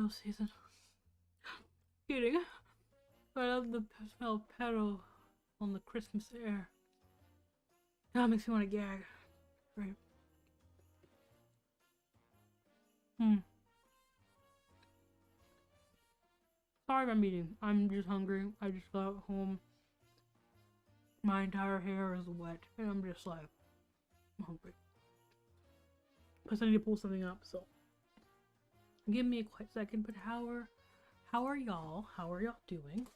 Pyro season. Kidding. I love the smell of Pyro on the Christmas air. Now it makes me want to gag. Right. Sorry I'm eating. I'm just hungry. I just got home. My entire hair is wet. And I'm just like, I'm hungry. Plus I need to pull something up, so. Give me a quick second, but how are y'all? How are y'all doing?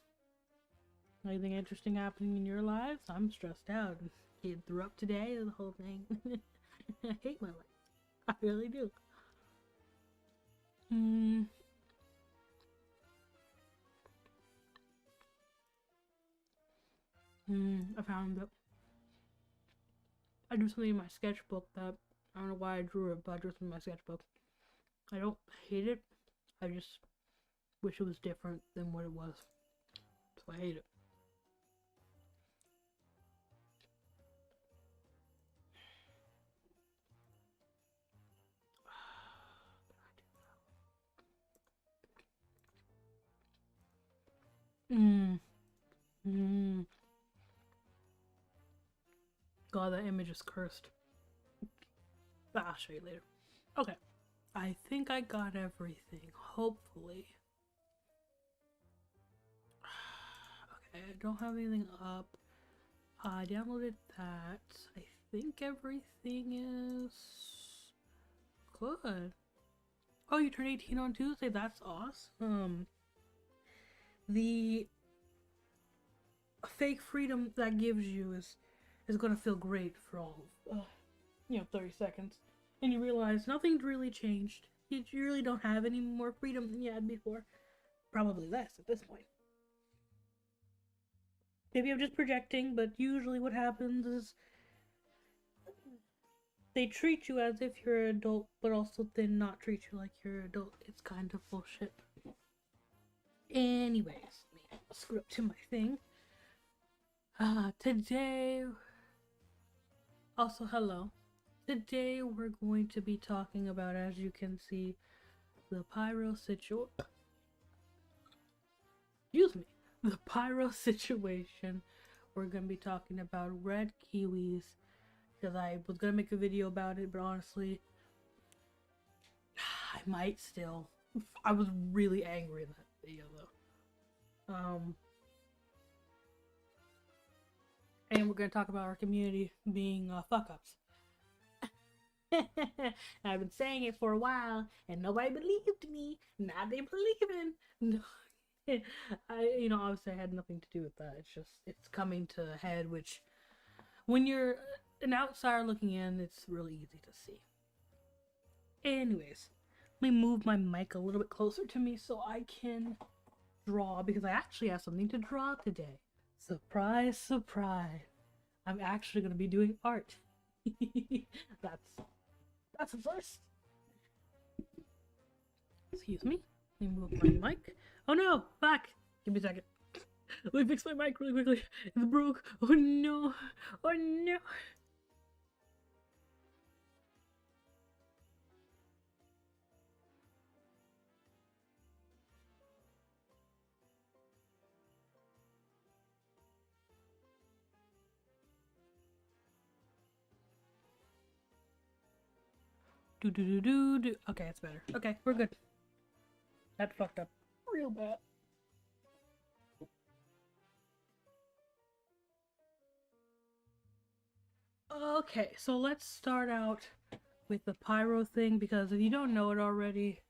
Anything interesting happening in your lives? I'm stressed out. Kid threw up today, the whole thing. I hate my life. I really do. I found that I do something in my sketchbook that I don't know why I drew it, but I drew something in my sketchbook. I don't hate it. I just wish it was different than what it was. So I hate it. God, that image is cursed. I'll show you later. Okay. I think I got everything. Hopefully. Okay, I don't have anything up. I downloaded that. I think everything is good. Oh, you turned 18 on Tuesday? That's awesome. The fake freedom that gives you is gonna feel great for all of, 30 seconds. And you realize nothing's really changed. You really don't have any more freedom than you had before. Probably less at this point. Maybe I'm just projecting, but usually what happens is they treat you as if you're an adult, but also then not treat you like you're an adult. It's kind of bullshit. Anyways, let me scoot up to my thing. Today... Also, hello. Today we're going to be talking about, as you can see, the Pyro situation. Excuse me. The Pyro situation. We're going to be talking about red Kiwiz. Because I was going to make a video about it, but honestly, I might still. I was really angry in that video, though. And we're going to talk about our community being fuck-ups. I've been saying it for a while, and nobody believed me. Now they believe in. Obviously I had nothing to do with that. It's coming to a head, which, when you're an outsider looking in, it's really easy to see. Anyways, let me move my mic a little bit closer to me so I can draw, because I actually have something to draw today. Surprise, surprise. I'm actually going to be doing art. That's a first. Excuse me. Let me move my mic. Oh no! Back! Give me a second. Let me fix my mic really quickly. It's broke. Oh no! Oh no! Do. Okay, it's better. Okay, we're good. That fucked up real bad. Okay, so let's start out with the Pyro thing, because if you don't know it already,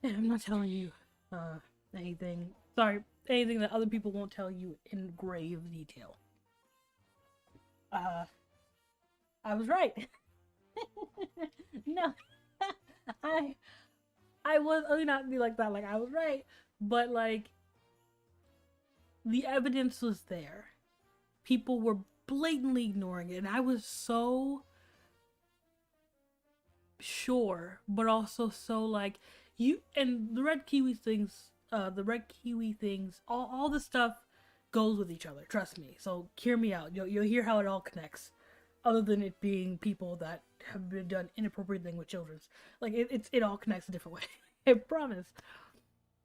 I'm not telling you anything. Sorry, anything that other people won't tell you in grave detail. I was right. No, I was not be like that. Like, I was right, but like the evidence was there. People were blatantly ignoring it, and I was so sure, but also so like you and the red Kiwi things. All the stuff goes with each other. Trust me. So hear me out. You'll hear how it all connects. Other than it being people that have been done inappropriate thing with children's, like it all connects a different way. I promise.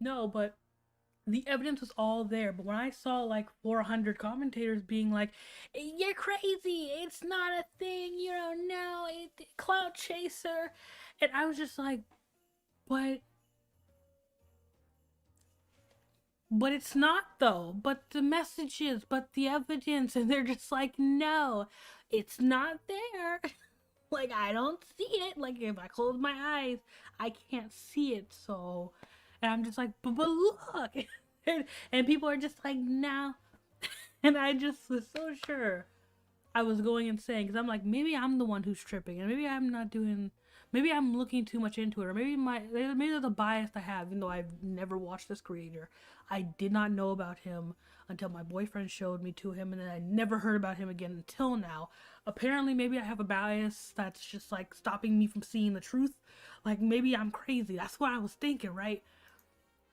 No, but the evidence was all there. But when I saw like 400 commentators being like, "You're crazy, it's not a thing, you don't know, clout chaser," and I was just like, but it's not though. But the messages, but the evidence, and they're just like, no, it's not there. Like, I don't see it. Like, if I close my eyes, I can't see it. So, and I'm just like, but look. And people are just like, no. And I just was so sure I was going insane. Because I'm like, maybe I'm the one who's tripping. And maybe I'm not doing, maybe I'm looking too much into it. Or maybe there's a bias I have, even though I've never watched this creator. I did not know about him until my boyfriend showed me to him. And then I never heard about him again until now. Apparently, maybe I have a bias that's just like stopping me from seeing the truth. Like, maybe I'm crazy. That's what I was thinking, right?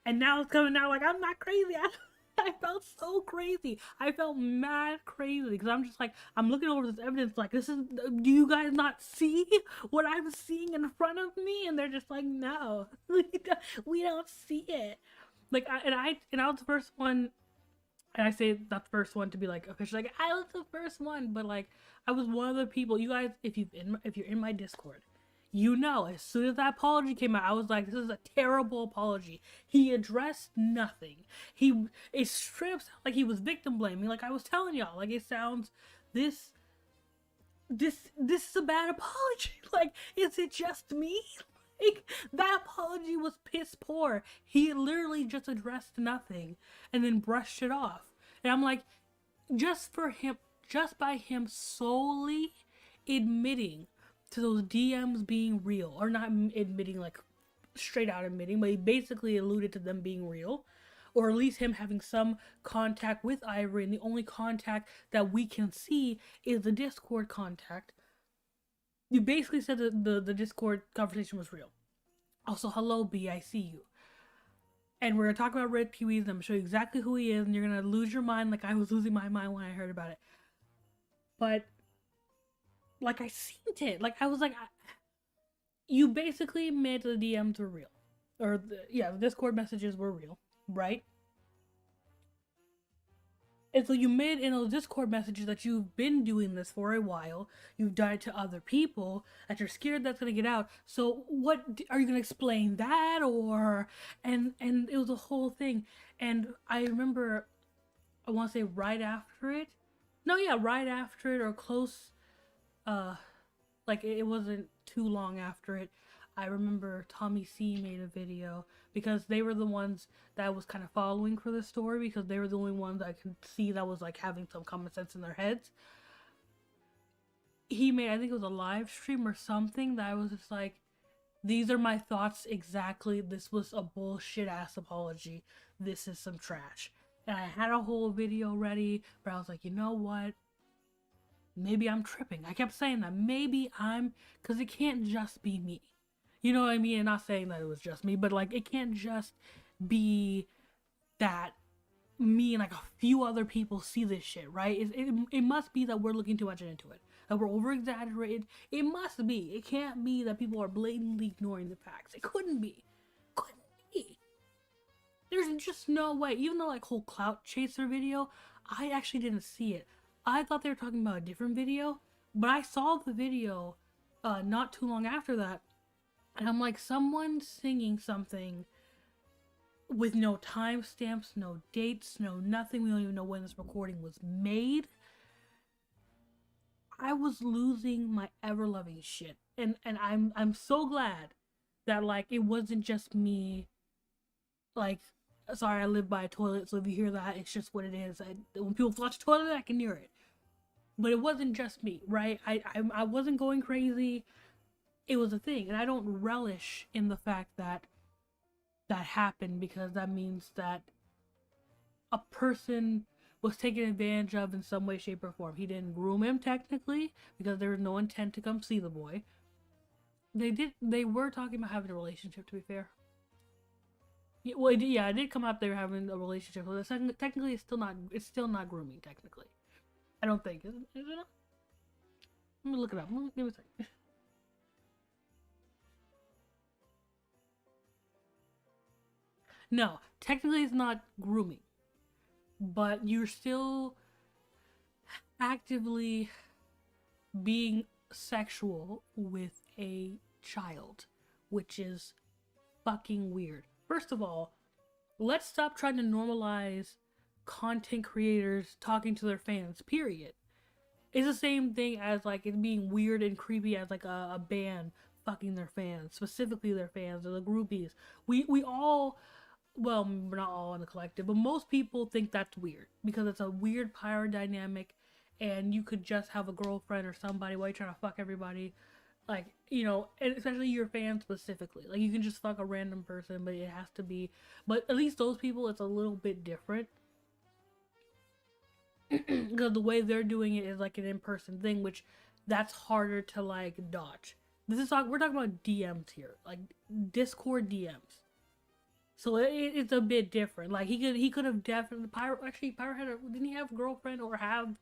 And now it's coming out like I'm not crazy. I felt so crazy. I felt mad crazy because I'm just like, I'm looking over this evidence like, this is, do you guys not see what I'm seeing in front of me? And they're just like, no, we don't see it. Like, I was the first one, and I say not the first one to be like officially like I was the first one, but like I was one of the people. You guys, if you're in my Discord, you know, as soon as that apology came out, I was like, this is a terrible apology. He addressed nothing. It strips like he was victim blaming. Like I was telling y'all, like it sounds this is a bad apology. Like, is it just me? Like, that apology was piss poor. He literally just addressed nothing and then brushed it off. And I'm like, just by him solely admitting to those DMs being real, or not admitting like straight out admitting, but he basically alluded to them being real, or at least him having some contact with Ivory, and the only contact that we can see is the Discord contact. You basically said that the Discord conversation was real. Also, hello B, I see you. And we're gonna talk about Red Kiwiz, and I'm gonna show you exactly who he is, and you're gonna lose your mind like I was losing my mind when I heard about it. But like I seen it, like I was like, you basically admit the DMs were real, or the Discord messages were real, right? And so you made in those Discord messages that you've been doing this for a while. You've done it to other people, that you're scared that's gonna get out. So what are you gonna explain that, or and it was a whole thing. And I remember, I want to say right after it. No, yeah, right after it or close. Like it wasn't too long after it. I remember Tommy C made a video because they were the ones that I was kind of following for this story, because they were the only ones I could see that was like having some common sense in their heads. He made, I think it was a live stream or something, that I was just like, these are my thoughts exactly. This was a bullshit ass apology. This is some trash. And I had a whole video ready, but I was like, you know what? Maybe I'm tripping. I kept saying that. Maybe I'm, because it can't just be me. You know what I mean? And not saying that it was just me, but like it can't just be that me and like a few other people see this shit, right? It must be that we're looking too much into it. That we're over exaggerated. It must be. It can't be that people are blatantly ignoring the facts. It couldn't be. Couldn't be. There's just no way. Even though like whole clout chaser video, I actually didn't see it. I thought they were talking about a different video, but I saw the video not too long after that. And I'm like, someone singing something with no timestamps, no dates, no nothing. We don't even know when this recording was made. I was losing my ever-loving shit. And I'm so glad that like it wasn't just me. Like, sorry, I live by a toilet, so if you hear that, it's just what it is. When people flush the toilet, I can hear it. But it wasn't just me, right? I wasn't going crazy. It was a thing, and I don't relish in the fact that that happened, because that means that a person was taken advantage of in some way, shape, or form. He didn't groom him technically, because there was no intent to come see the boy. They were talking about having a relationship, to be fair. Yeah, well, yeah, it did come up they were having a relationship. So technically, it's still not grooming, technically. I don't think. Is it not? Let me look it up. Give me a second. No, technically it's not grooming, but you're still actively being sexual with a child, which is fucking weird. First of all, let's stop trying to normalize content creators talking to their fans, period. It's the same thing as like it being weird and creepy as like a band fucking their fans, specifically their fans or the groupies. We all, well, we're not all in the collective, but most people think that's weird because it's a weird power dynamic, and you could just have a girlfriend or somebody while you're trying to fuck everybody, like, you know, and especially your fans specifically. Like you can just fuck a random person, but it has to be. But at least those people, it's a little bit different because the way they're doing it is like an in-person thing, which that's harder to like dodge. We're talking about DMs here, like Discord DMs. So it's a bit different. Like he could have definitely Pyro didn't he have a girlfriend or have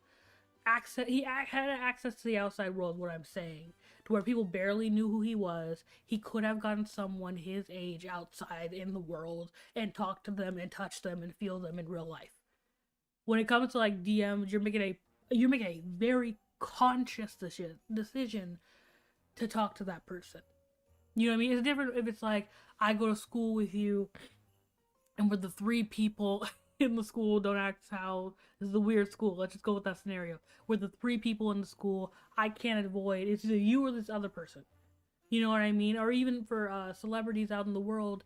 access? He had access to the outside world. What I'm saying, to where people barely knew who he was. He could have gotten someone his age outside in the world and talk to them and touch them and feel them in real life. When it comes to like DMs, you're making a very conscious decision to talk to that person. You know what I mean? It's different if it's like I go to school with you and we're the three people in the school. Don't ask how this is a weird school. Let's just go with that scenario. We're the three people in the school. I can't avoid. It's either you or this other person. You know what I mean? Or even for celebrities out in the world,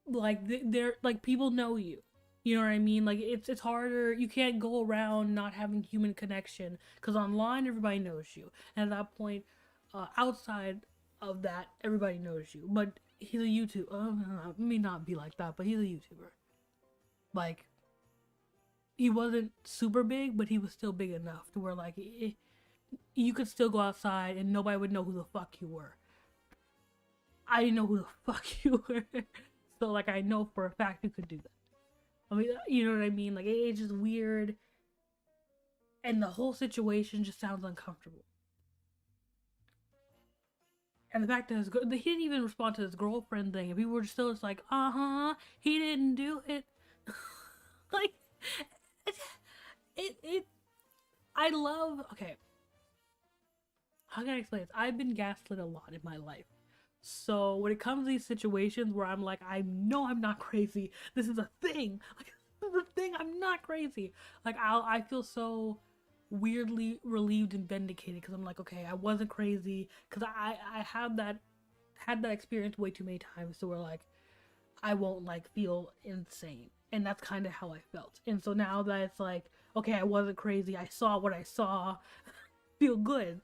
like they're like people know you. You know what I mean? Like it's harder. You can't go around not having human connection because online everybody knows you, and at that point, outside of that, everybody knows you. But he's a YouTuber. It may not be like that, but he's a YouTuber. Like he wasn't super big, but he was still big enough to where like you could still go outside and nobody would know who the fuck you were. I didn't know who the fuck you were, so like I know for a fact you could do that. I mean, you know what I mean? Like, it's just weird. And the whole situation just sounds uncomfortable. And the fact that he didn't even respond to his girlfriend thing. And people were still just like, he didn't do it. Like, okay. How can I explain this? I've been gaslit a lot in my life. So when it comes to these situations where I'm like, I know I'm not crazy. This is a thing. Like, this is a thing. I'm not crazy. Like, I feel so weirdly relieved and vindicated because I'm like, okay, I wasn't crazy. Because I had that experience way too many times. So we're like, I won't like feel insane. And that's kind of how I felt. And so now that it's like, okay, I wasn't crazy. I saw what I saw. Feel good.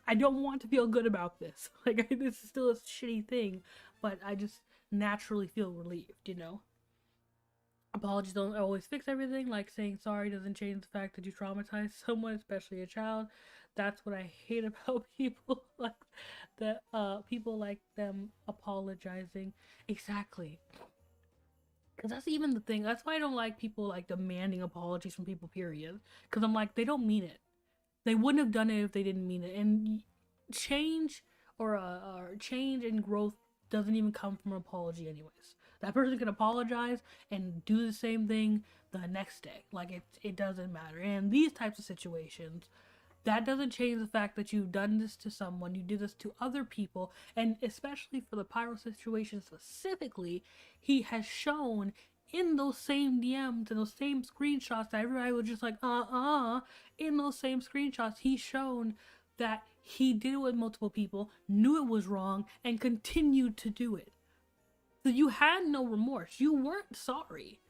I don't want to feel good about this. Like, this is still a shitty thing, but I just naturally feel relieved, you know? Apologies don't always fix everything. Like, saying sorry doesn't change the fact that you traumatized someone, especially a child. That's what I hate about people like that. People like them apologizing. Exactly. Because that's even the thing. That's why I don't like people like demanding apologies from people, period. Because I'm like, they don't mean it. They wouldn't have done it if they didn't mean it. And change or change and growth doesn't even come from an apology anyways. That person can apologize and do the same thing the next day. Like, it doesn't matter. And these types of situations, that doesn't change the fact that you've done this to someone. You did this to other people. And especially for the Pyro situation specifically, he has shown in those same DMs and those same screenshots that everybody was just like, in those same screenshots, he's shown that he did it with multiple people, knew it was wrong, and continued to do it. So you had no remorse. You weren't sorry.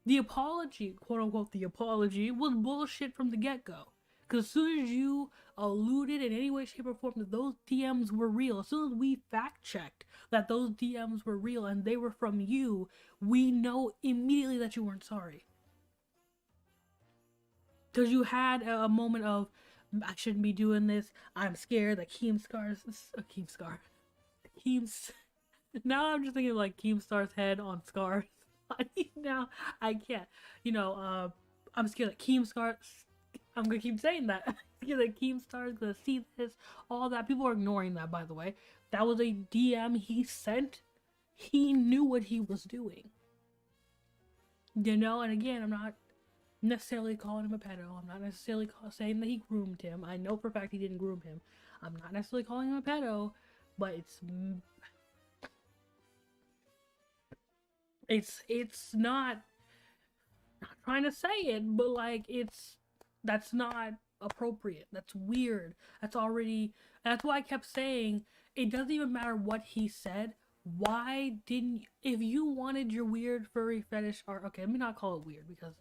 The apology, quote unquote, the apology, was bullshit from the get-go. Because as soon as you alluded in any way, shape, or form that those DMs were real, as soon as we fact-checked that those DMs were real and they were from you, we know immediately that you weren't sorry. Because you had a moment of, I shouldn't be doing this, I'm scared that now I'm just thinking of like Keemstar's head on scars. Now I can't, I'm scared that Keemstar, I'm gonna keep saying that. I'm scared that Keemstar's gonna see this, all that. People are ignoring that, by the way. That was a DM he sent he knew what he was doing. You know, and again, I'm not necessarily calling him a pedo. I'm not necessarily saying that he groomed him. I know for a fact he didn't groom him. I'm not necessarily calling him a pedo, but it's not trying to say it, but like that's not appropriate. That's weird. That's why I kept saying it doesn't even matter what he said. Why didn't you, if you wanted your weird furry fetish art, okay, let me not call it weird because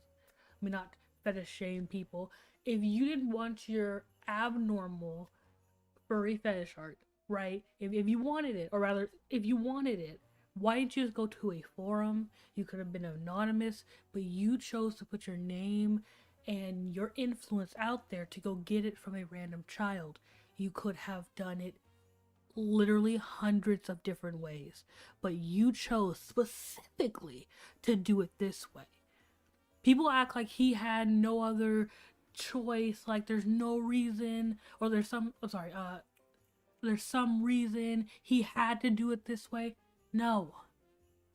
let me not fetish shame people. If you didn't want your abnormal furry fetish art, right? If you wanted it, or rather, if you wanted it, why didn't you just go to a forum? You could have been anonymous, but you chose to put your name and your influence out there to go get it from a random child. You could have done it literally hundreds of different ways, but you chose specifically to do it this way. People act like he had no other choice, like there's no reason, or there's some reason he had to do it this way. No.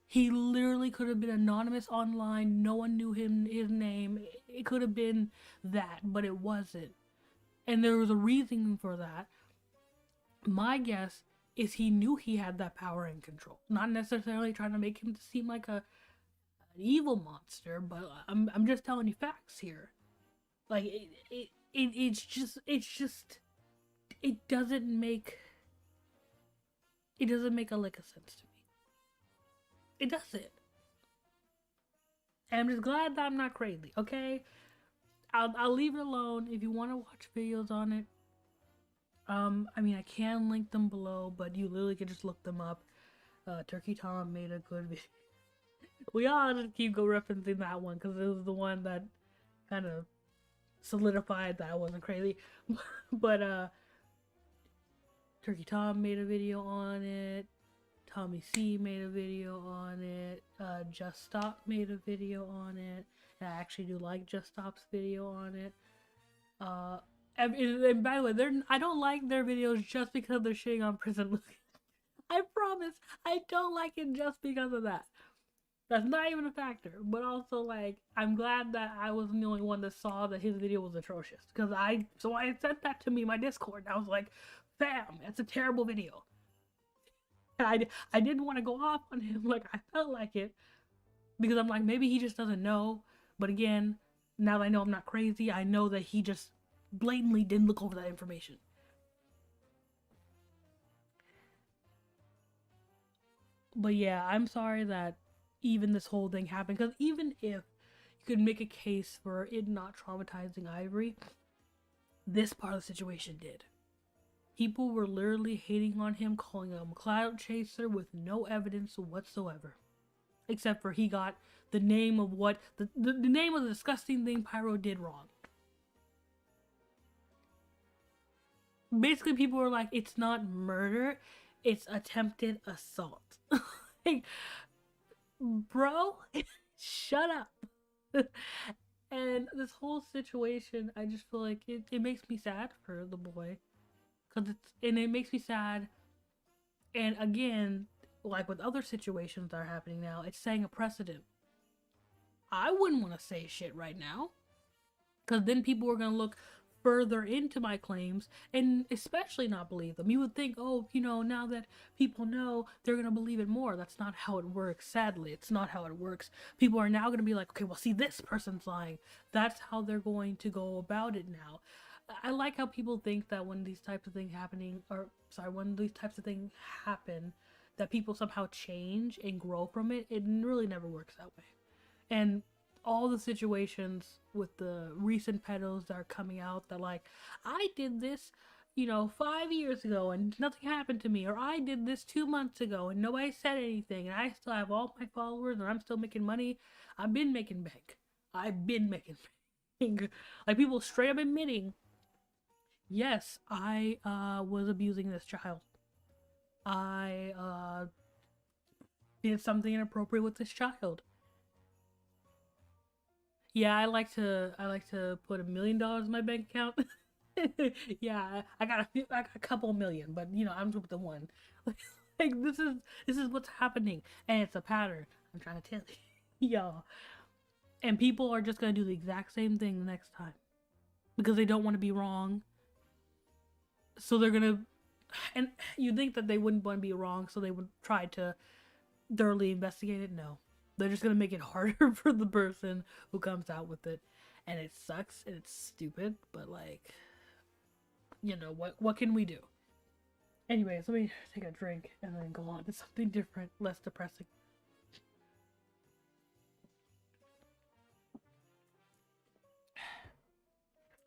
He literally could have been anonymous online. No one knew his name. It could have been that, but it wasn't. And there was a reason for that. My guess is he knew he had that power and control. Not necessarily trying to make him seem like an evil monster, but I'm just telling you facts here. Like it doesn't make a lick of sense to me. It doesn't. And I'm just glad that I'm not crazy, okay? I'll leave it alone if you want to watch videos on it. I mean, I can link them below, but you literally can just look them up. Turkey Tom made a good video. We all just keep referencing that one because it was the one that kind of solidified that I wasn't crazy. But Turkey Tom made a video on it. Tommy C made a video on it. Just Stop made a video on it. And I actually do like Just Stop's video on it. And by the way, I don't like their videos just because they're shitting on prison. I promise, I don't like it just because of that. That's not even a factor. But also, like, I'm glad that I wasn't the only one that saw that his video was atrocious. Because I sent that to me in my Discord. And I was like, fam, that's a terrible video. And I didn't want to go off on him. Like, I felt like it. Because I'm like, maybe he just doesn't know. But again, now that I know I'm not crazy, I know that he just blatantly didn't look over that information. But yeah, I'm sorry that even this whole thing happened, because even if you could make a case for it not traumatizing Ivory, this part of the situation did. People were literally hating on him, calling him a cloud chaser with no evidence whatsoever. Except for he got the name of what the name of the disgusting thing Pyro did wrong. Basically, people were like, it's not murder, it's attempted assault. Like, bro, shut up. And this whole situation, I just feel like it makes me sad for the boy. And it makes me sad. And again, like with other situations that are happening now, it's setting a precedent. I wouldn't want to say shit right now. Because then people are going to look further into my claims and especially not believe them. You would think, oh, you know, now that people know, they're going to believe it more. That's not how it works, sadly. It's not how it works. People are now going to be like, okay, well, see, this person's lying. That's how they're going to go about it now. I like how people think that when these types of things when these types of things happen, that people somehow change and grow from it. It really never works that way. And all the situations with the recent pedos that are coming out that like, I did this, 5 years ago and nothing happened to me, or I did this 2 months ago and nobody said anything and I still have all my followers and I'm still making money. I've been making bank. Like people straight up admitting, yes, I was abusing this child. I did something inappropriate with this child. Yeah, I like to put $1 million in my bank account. Yeah, I got a couple million, but I'm with the one. Like this is what's happening, and it's a pattern. I'm trying to tell you, y'all. And people are just gonna do the exact same thing the next time because they don't want to be wrong. So they're gonna, and you think that they wouldn't want to be wrong, so they would try to thoroughly investigate it. No, they're just gonna make it harder for the person who comes out with it, and it sucks and it's stupid. But like, you know what can we do? Anyways, let me take a drink and then go on to something different, less depressing.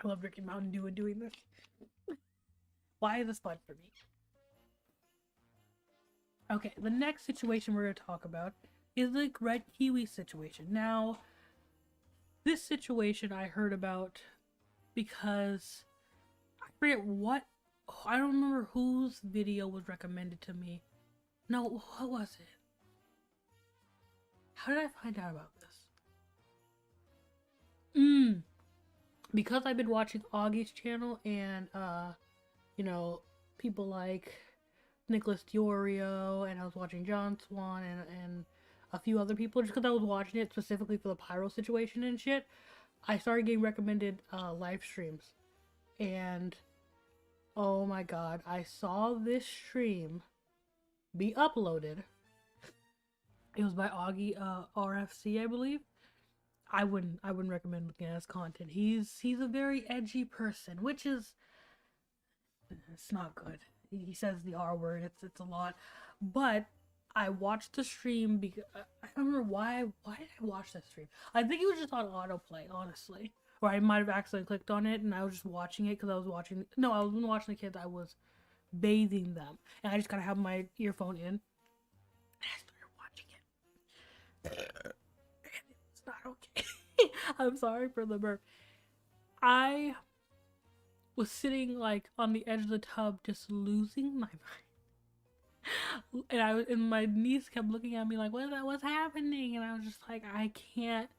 I love drinking Mountain Dew and doing this. Why is this fun for me? Okay, the next situation we're going to talk about is the red kiwi situation. Now, this situation I heard about because I forget what, I don't remember whose video was recommended to me. No, what was it? How did I find out about this? Because I've been watching Augie's channel and, you know, people like Nicholas Diorio, and I was watching John Swan and a few other people, just because I was watching it specifically for the Pyro situation and shit. I started getting recommended live streams, and oh my god, I saw this stream be uploaded. It was by Augie RFC, I believe. I wouldn't recommend looking at his content. He's a very edgy person, which is, it's not good. He says the R word. It's a lot. But I watched the stream because I don't remember why did I watch that stream? I think it was just on autoplay, honestly. Or I might have accidentally clicked on it and I was just watching it because I was watching. No, I wasn't watching the kids. I was bathing them, and I just kind of had my earphone in, and I started watching it. It's not okay. I'm sorry for the burp. I was sitting like on the edge of the tub, just losing my mind, and my niece kept looking at me like, what's happening? And I was just like, I can't.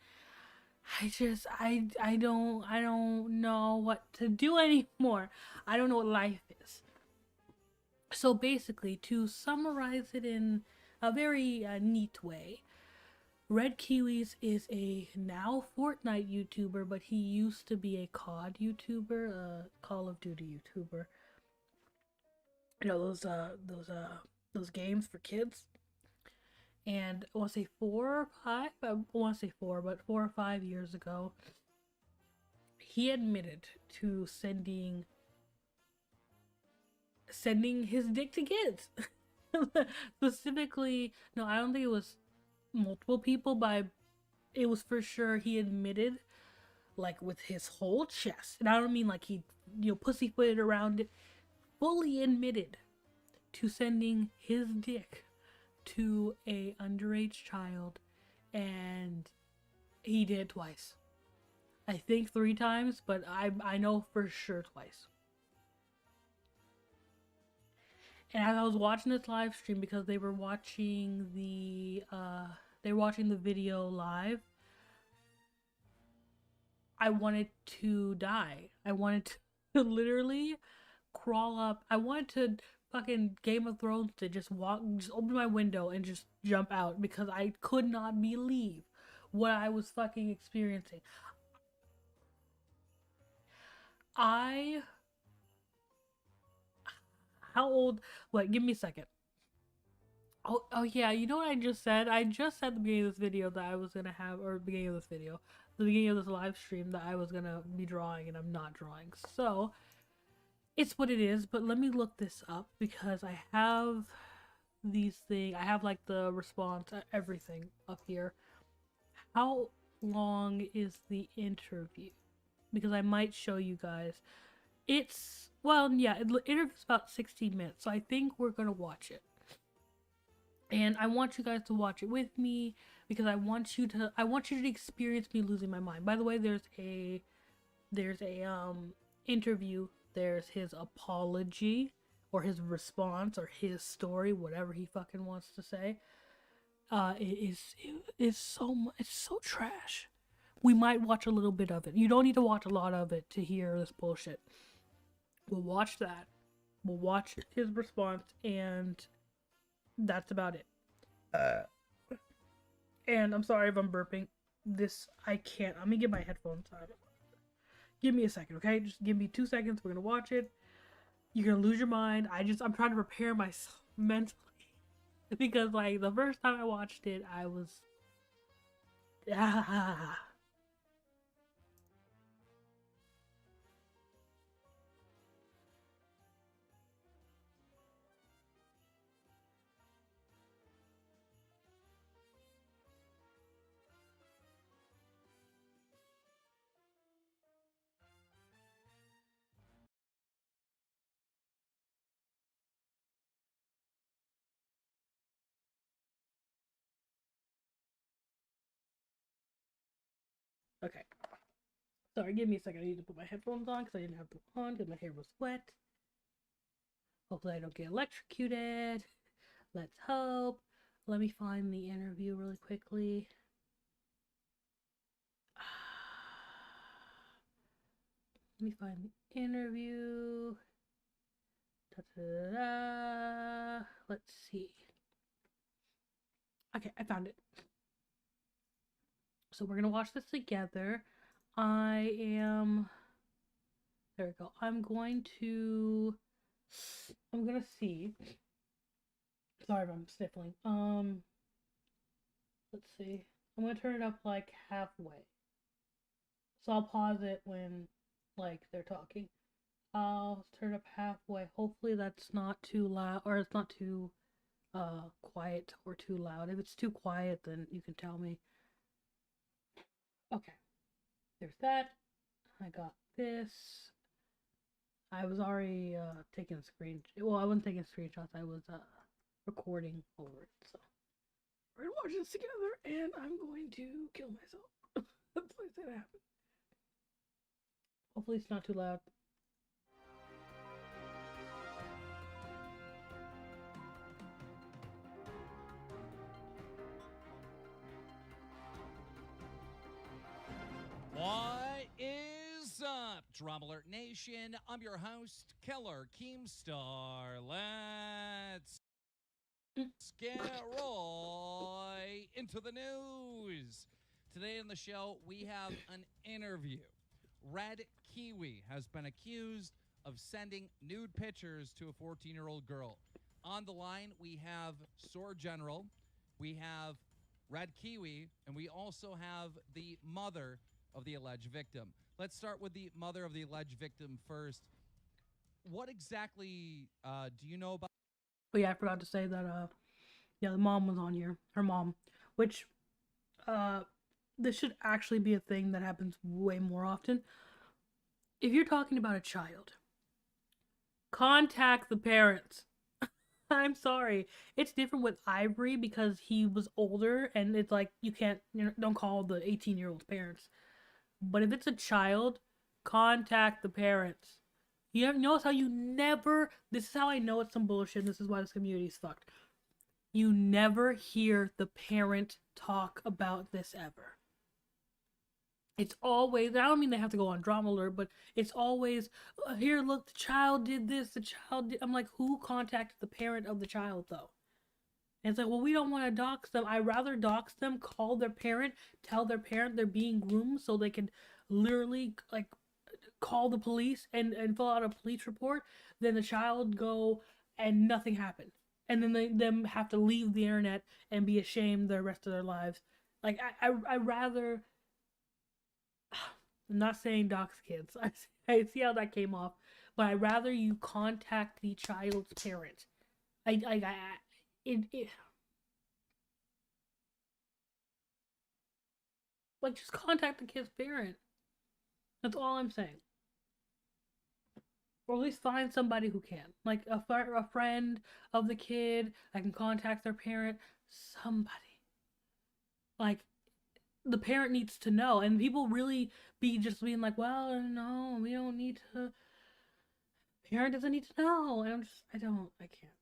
I don't know what to do anymore. I don't know what life is. So basically, to summarize it in a very neat way, Red Kiwiz is a now Fortnite YouTuber, but he used to be a COD YouTuber, a Call of Duty YouTuber. You know, those games for kids. And I want to say 4 or 5, I want to say 4, but 4 or 5 years ago, he admitted to sending his dick to kids. Specifically, no, I don't think it was multiple people, but it was for sure he admitted, like, with his whole chest, and I don't mean like he, you know, pussyfooted around it, fully admitted to sending his dick to a underage child, and he did it twice. I think 3 times, but I know for sure twice. And as I was watching this live stream, because they were watching the video live, I wanted to die. I wanted to literally crawl up. I wanted to fucking Game of Thrones to just open my window and just jump out, because I could not believe what I was fucking experiencing. How old? Wait, give me a second. Oh yeah, you know what I just said? I just said at the beginning of this video that I was gonna have, or the beginning of this live stream, that I was gonna be drawing, and I'm not drawing. So, it's what it is, but let me look this up, because I have these things, I have like the response, everything up here. How long is the interview? Because I might show you guys. It's, well, yeah, the interview's about 60 minutes, so I think we're gonna watch it. And I want you guys to watch it with me, because I want you to experience me losing my mind. By the way, there's a interview, there's his apology, or his response, or his story, whatever he fucking wants to say. It's so trash. We might watch a little bit of it. You don't need to watch a lot of it to hear this bullshit. We'll watch that. We'll watch his response, and That's about it. And I'm sorry if I'm burping. This I can't. I'm gonna get my headphones on. Give me a second, okay? Just give me 2 seconds. We're gonna watch it. You're gonna lose your mind. I'm trying to prepare myself mentally because like the first time I watched it, I was ah. Okay. Sorry, give me a second. I need to put my headphones on because I didn't have them on because my hair was wet. Hopefully, I don't get electrocuted. Let's hope. Let me find the interview really quickly. Let me find the interview. Da-da-da-da. Let's see. Okay, I found it. So we're gonna watch this together. I am. There we go. I'm gonna see. Sorry if I'm sniffling. Let's see. I'm gonna turn it up like halfway. So I'll pause it when like they're talking. I'll turn up halfway. Hopefully that's not too loud or it's not too quiet or too loud. If it's too quiet then you can tell me. Okay. There's that. I got this. I was already taking a screen. Well, I wasn't taking screenshots. I was recording over it. So we're gonna watch this together, and I'm going to kill myself. That's why I said it happened. Hopefully, it's not too loud. What is up, Drama Alert Nation? I'm your host, Killer Keemstar. Let's get right into the news. Today on the show, we have an interview. Red Kiwi has been accused of sending nude pictures to a 14-year-old girl. On the line, we have Sword General, we have Red Kiwi, and we also have the mother of the alleged victim. Let's start with the mother of the alleged victim first. What exactly do you know about? But yeah, I forgot to say that. Yeah, the mom was on here. Her mom, which this should actually be a thing that happens way more often. If you're talking about a child, contact the parents. I'm sorry. It's different with Ivory because he was older and it's like you can't, don't call the 18-year-old's parents. But if it's a child, contact the parents. You have notice how you never. This is how I know it's some bullshit. This is why this community is fucked. You never hear the parent talk about this ever. It's always. I don't mean they have to go on Drama Alert, but it's always here. Look, the child did this. The child did. I'm like, who contacted the parent of the child though? And it's like, well, we don't want to dox them. I'd rather dox them, call their parent, tell their parent they're being groomed so they can literally like call the police and fill out a police report than the child go and nothing happened. And then them have to leave the internet and be ashamed the rest of their lives. Like I rather I'm not saying dox kids. I see how that came off, but I'd rather you contact the child's parent. It like just contact the kid's parent. That's all I'm saying. Or at least find somebody who can, like a friend of the kid that can contact their parent. Somebody, like the parent needs to know, and people really be just being like, "Well, no, we don't need to." Parent doesn't need to know, and I don't, I can't.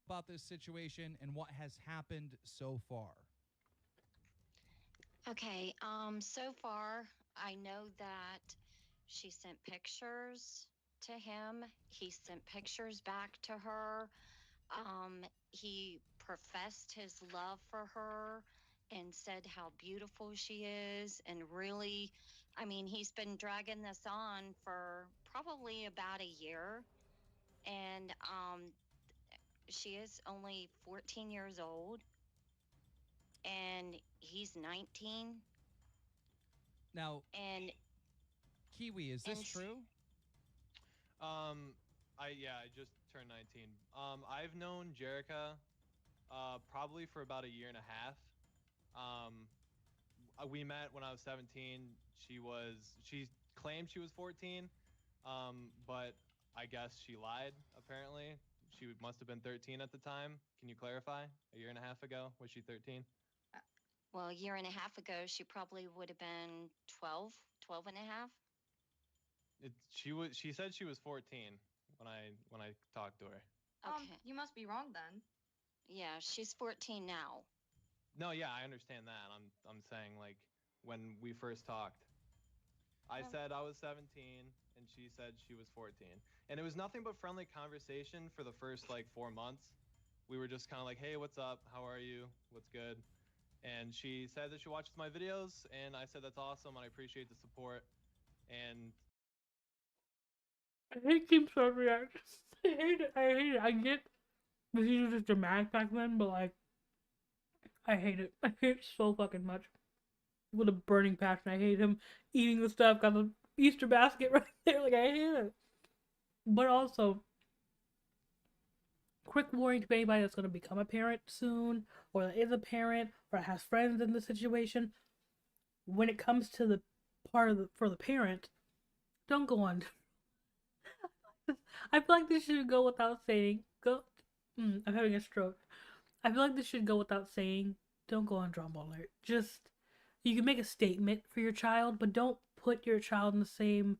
About this situation and what has happened so far? Okay, so far, I know that she sent pictures to him. He sent pictures back to her. He professed his love for her and said how beautiful she is. And really, I mean, he's been dragging this on for probably about a year. And she is only 14 years old and he's 19. Now, And Kiwi, is this and sh- true? I just turned 19. I've known Jerica probably for about a year and a half. Um, we met when I was 17. She claimed she was 14, but I guess she lied. Apparently, she must have been 13 at the time. Can you clarify? A year and a half ago, was she 13? well, a year and a half ago, she probably would have been 12, 12 and a half. She said she was 14 when I talked to her. Okay. You must be wrong then. Yeah, she's 14 now. No, yeah, I understand that. I'm saying like when we first talked, I Oh. said I was 17 and she said she was 14. And it was nothing but friendly conversation for the first like 4 months. We were just kind of like, "Hey, what's up? How are you? What's good?" And she said that she watches my videos and I said that's awesome and I appreciate the support. And I hate Keemstar's reactions. I hate it. I hate it. I get that he was just dramatic back then, but like, I hate it. I hate it so fucking much. With a burning passion. I hate him eating the stuff, got the Easter basket right there. Like, I hate it. But also, quick warning to anybody that's going to become a parent soon, or that is a parent, or has friends in the situation. When it comes to the part of for the parent, don't go on. I feel like this should go without saying. I'm having a stroke. I feel like this should go without saying. Don't go on Drama Alert. Just, you can make a statement for your child, but don't put your child in the same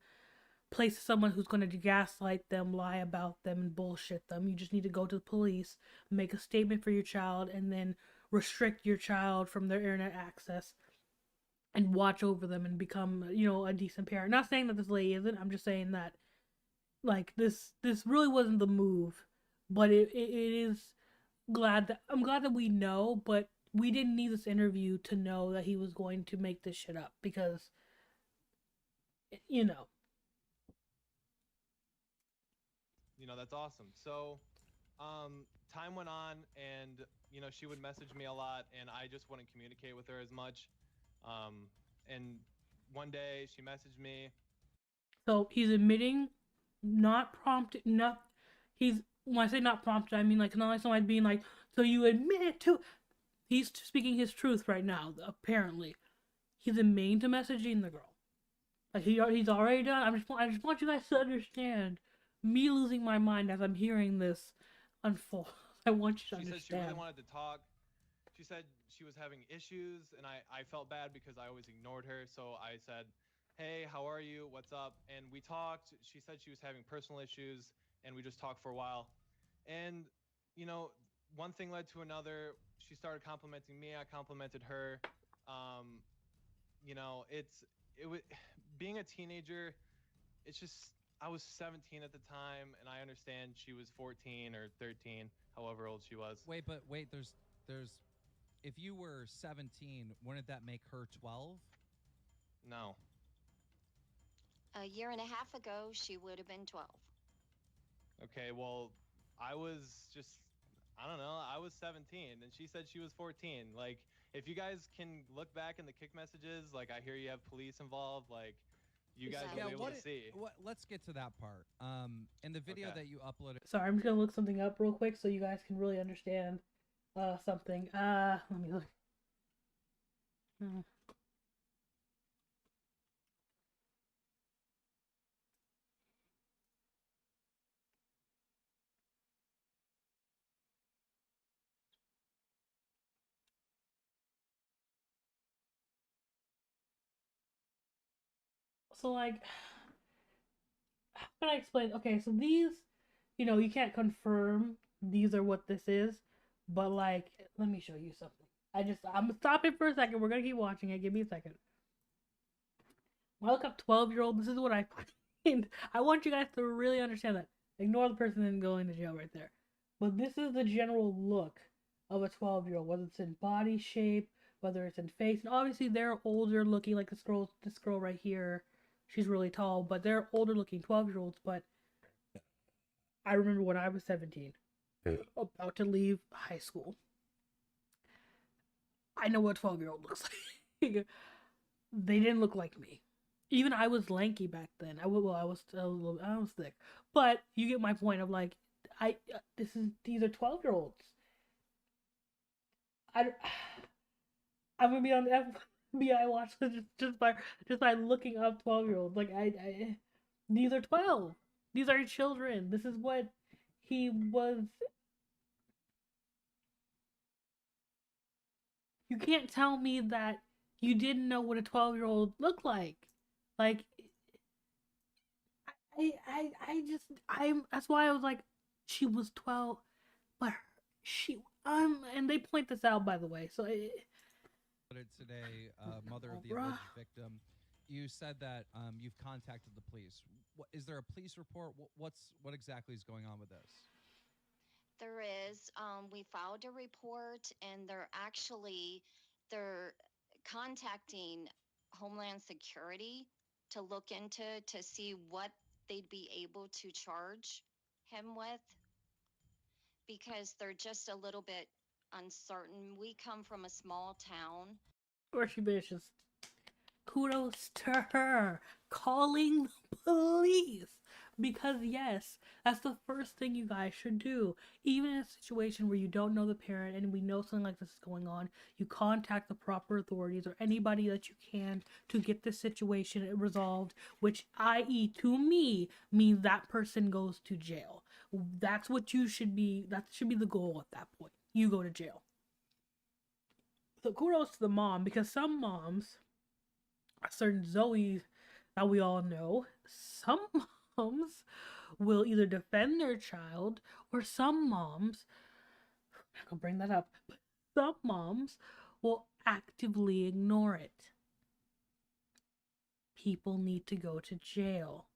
place as someone who's going to gaslight them, lie about them, and bullshit them. You just need to go to the police, make a statement for your child, and then restrict your child from their internet access and watch over them and become, a decent parent. Not saying that this lady isn't. I'm just saying that, like, this really wasn't the move, but it is I'm glad that we know, but we didn't need this interview to know that he was going to make this shit up because, that's awesome. So, time went on, and she would message me a lot, and I just wouldn't communicate with her as much. And one day she messaged me. So he's admitting, not prompted. Not when I say not prompted, I mean like not like somebody being like, so you admit it to. He's speaking his truth right now. Apparently, he's admitting to messaging the girl. Like he's already done. I just want you guys to understand me losing my mind as I'm hearing this unfold. I want you to understand. She said she really wanted to talk. She said she was having issues, and I felt bad because I always ignored her. So I said, "Hey, how are you? What's up?" And we talked. She said she was having personal issues, and we just talked for a while. And, one thing led to another. She started complimenting me. I complimented her. It was being a teenager. It's just I was 17 at the time, and I understand she was 14 or 13, however old she was. Wait, there's if you were 17, wouldn't that make her 12? No. A year and a half ago, she would have been 12. Okay, well, I was just, I don't know, I was 17, and she said she was 14. Like, if you guys can look back in the kick messages, like, I hear you have police involved, like, you guys will be able to see. Let's get to that part. In the video that you uploaded. Sorry, I'm just gonna look something up real quick so you guys can really understand something. Let me look. So, like, how can I explain? Okay, so these, you can't confirm these are what this is, but, like, let me show you something. I'm gonna stop it for a second. We're gonna keep watching it. Give me a second. When I look up 12-year-old, this is what I find. I want you guys to really understand that. Ignore the person going to jail right there. But this is the general look of a 12-year-old, whether it's in body shape, whether it's in face. And obviously, they're older looking, like this girl right here. She's really tall, but they're older looking 12-year-olds. But I remember when I was 17, about to leave high school. I know what a 12-year-old looks like. They didn't look like me. Even I was lanky back then. I was thick, but you get my point of like, these are 12-year-olds. I I'm gonna be on the FBI watch list just by looking up 12-year-olds. Like these are 12. These are children. This is what he was. You can't tell me that you didn't know what a 12-year-old looked like. Like I'm that's why I was like, she was 12, but and they point this out, by the way. So today, mother of the alleged victim, you said that you've contacted the police. Is there a police report? What exactly is going on with this? There is. We filed a report, and they're contacting Homeland Security to look into to see what they'd be able to charge him with, because they're just a little bit uncertain. We come from a small town. or she bitches. Kudos to her calling the police, because yes, that's the first thing you guys should do. Even in a situation where you don't know the parent and we know something like this is going on, you contact the proper authorities or anybody that you can to get this situation resolved, which i.e. to me means that person goes to jail. That's what you should be. That should be the goal at that point. You go to jail. So kudos to the mom, because some moms, a certain Zoe that we all know, some moms will either defend their child, or some moms, I'm not gonna bring that up, but some moms will actively ignore it. People need to go to jail.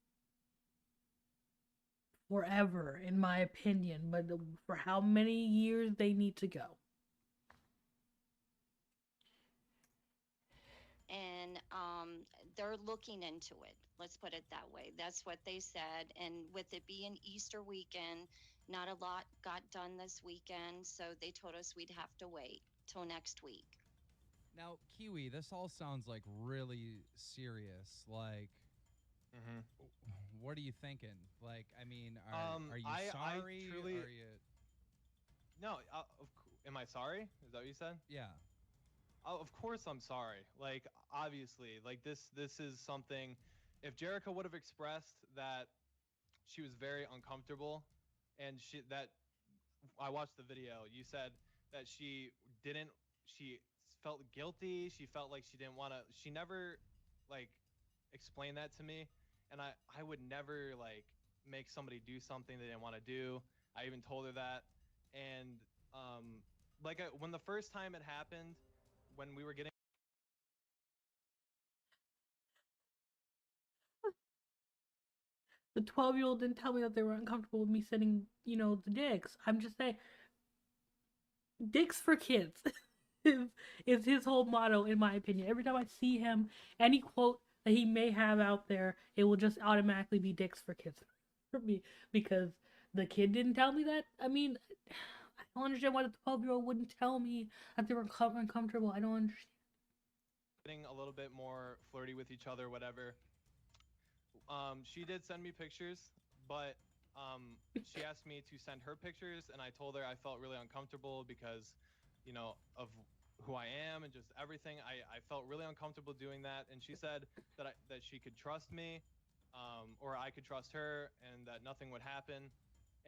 Forever, in my opinion, but for how many years they need to go. And they're looking into it. Let's put it that way. That's what they said. And with it being Easter weekend, not a lot got done this weekend, so they told us we'd have to wait till next week. Now, Kiwi, this all sounds like really serious. Like, what are you thinking? Like, I mean, are you sorry? I truly... Are you... No, am I sorry? Is that what you said? Yeah. Of course I'm sorry. Like, obviously, like this is something. If Jerica would have expressed that she was very uncomfortable, and I watched the video. You said that she felt guilty. She felt like she didn't want to. She never like explained that to me, and I would never like make somebody do something they didn't want to do. I even told her that, and when the first time it happened, when we were getting... The 12-year-old didn't tell me that they were uncomfortable with me sending, the dicks. I'm just saying, dicks for kids is his whole motto, in my opinion. Every time I see him, any quote that he may have out there, it will just automatically be dicks for kids for me, because the kid didn't tell me that. I mean, I don't understand why the 12-year-old wouldn't tell me that they were uncomfortable. I don't understand. Getting a little bit more flirty with each other, whatever. She did send me pictures, but she asked me to send her pictures, and I told her I felt really uncomfortable because, of who I am and just everything. I felt really uncomfortable doing that, and she said that she could trust me, or I could trust her, and that nothing would happen.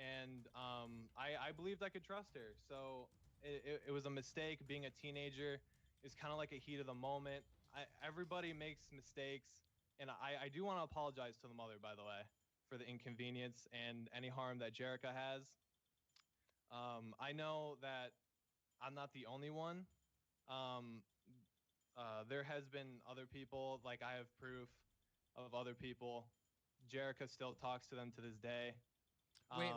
And I believed I could trust her. So it was a mistake. Being a teenager is kind of like a heat of the moment. Everybody makes mistakes. And I do want to apologize to the mother, by the way, for the inconvenience and any harm that Jerica has. I know that I'm not the only one. There has been other people, like I have proof of other people. Jerica still talks to them to this day. Wait.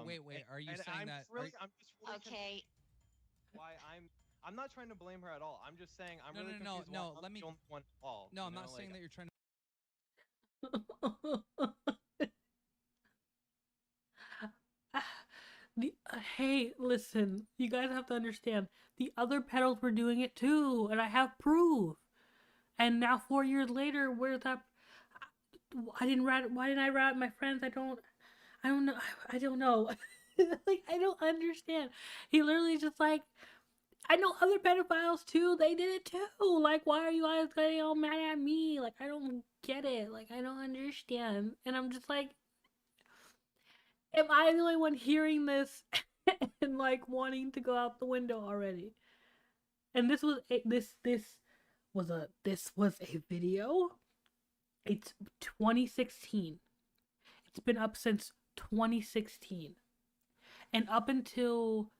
Are you saying that? Okay. why I'm not trying to blame her at all. I'm just saying I'm No, really no, confused. no, Why let I'm me- the only one involved. No, you I'm know? not saying Like, that you're trying to. Hey, listen, you guys have to understand. The other pedals were doing it too, and I have proof. And now 4 years later, where's that? I didn't rat. Why didn't I rat my friends? I don't know. I don't know. Like I don't understand. He literally just like I know other pedophiles too. They did it too. Like why are you guys getting all mad at me? Like I don't get it. Like I don't understand. And I'm just like, am I the only one hearing this and like wanting to go out the window already? And this was a video. It's 2016. It's been up since 2016. And up until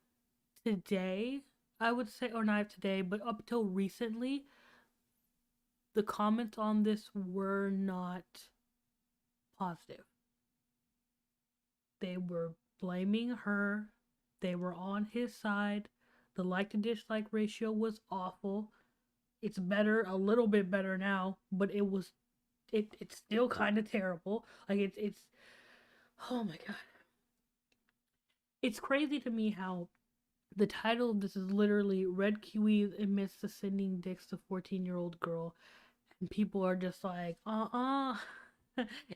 today, I would say, or not today, but up till recently, the comments on this were not positive. They were blaming her. They were on his side. The like to dislike ratio was awful. It's better, a little bit better now, but it's still kind of terrible. Like it's oh my god. It's crazy to me how the title of this is literally Red Kiwiz admits to sending dicks to 14-year-old girl, and people are just like,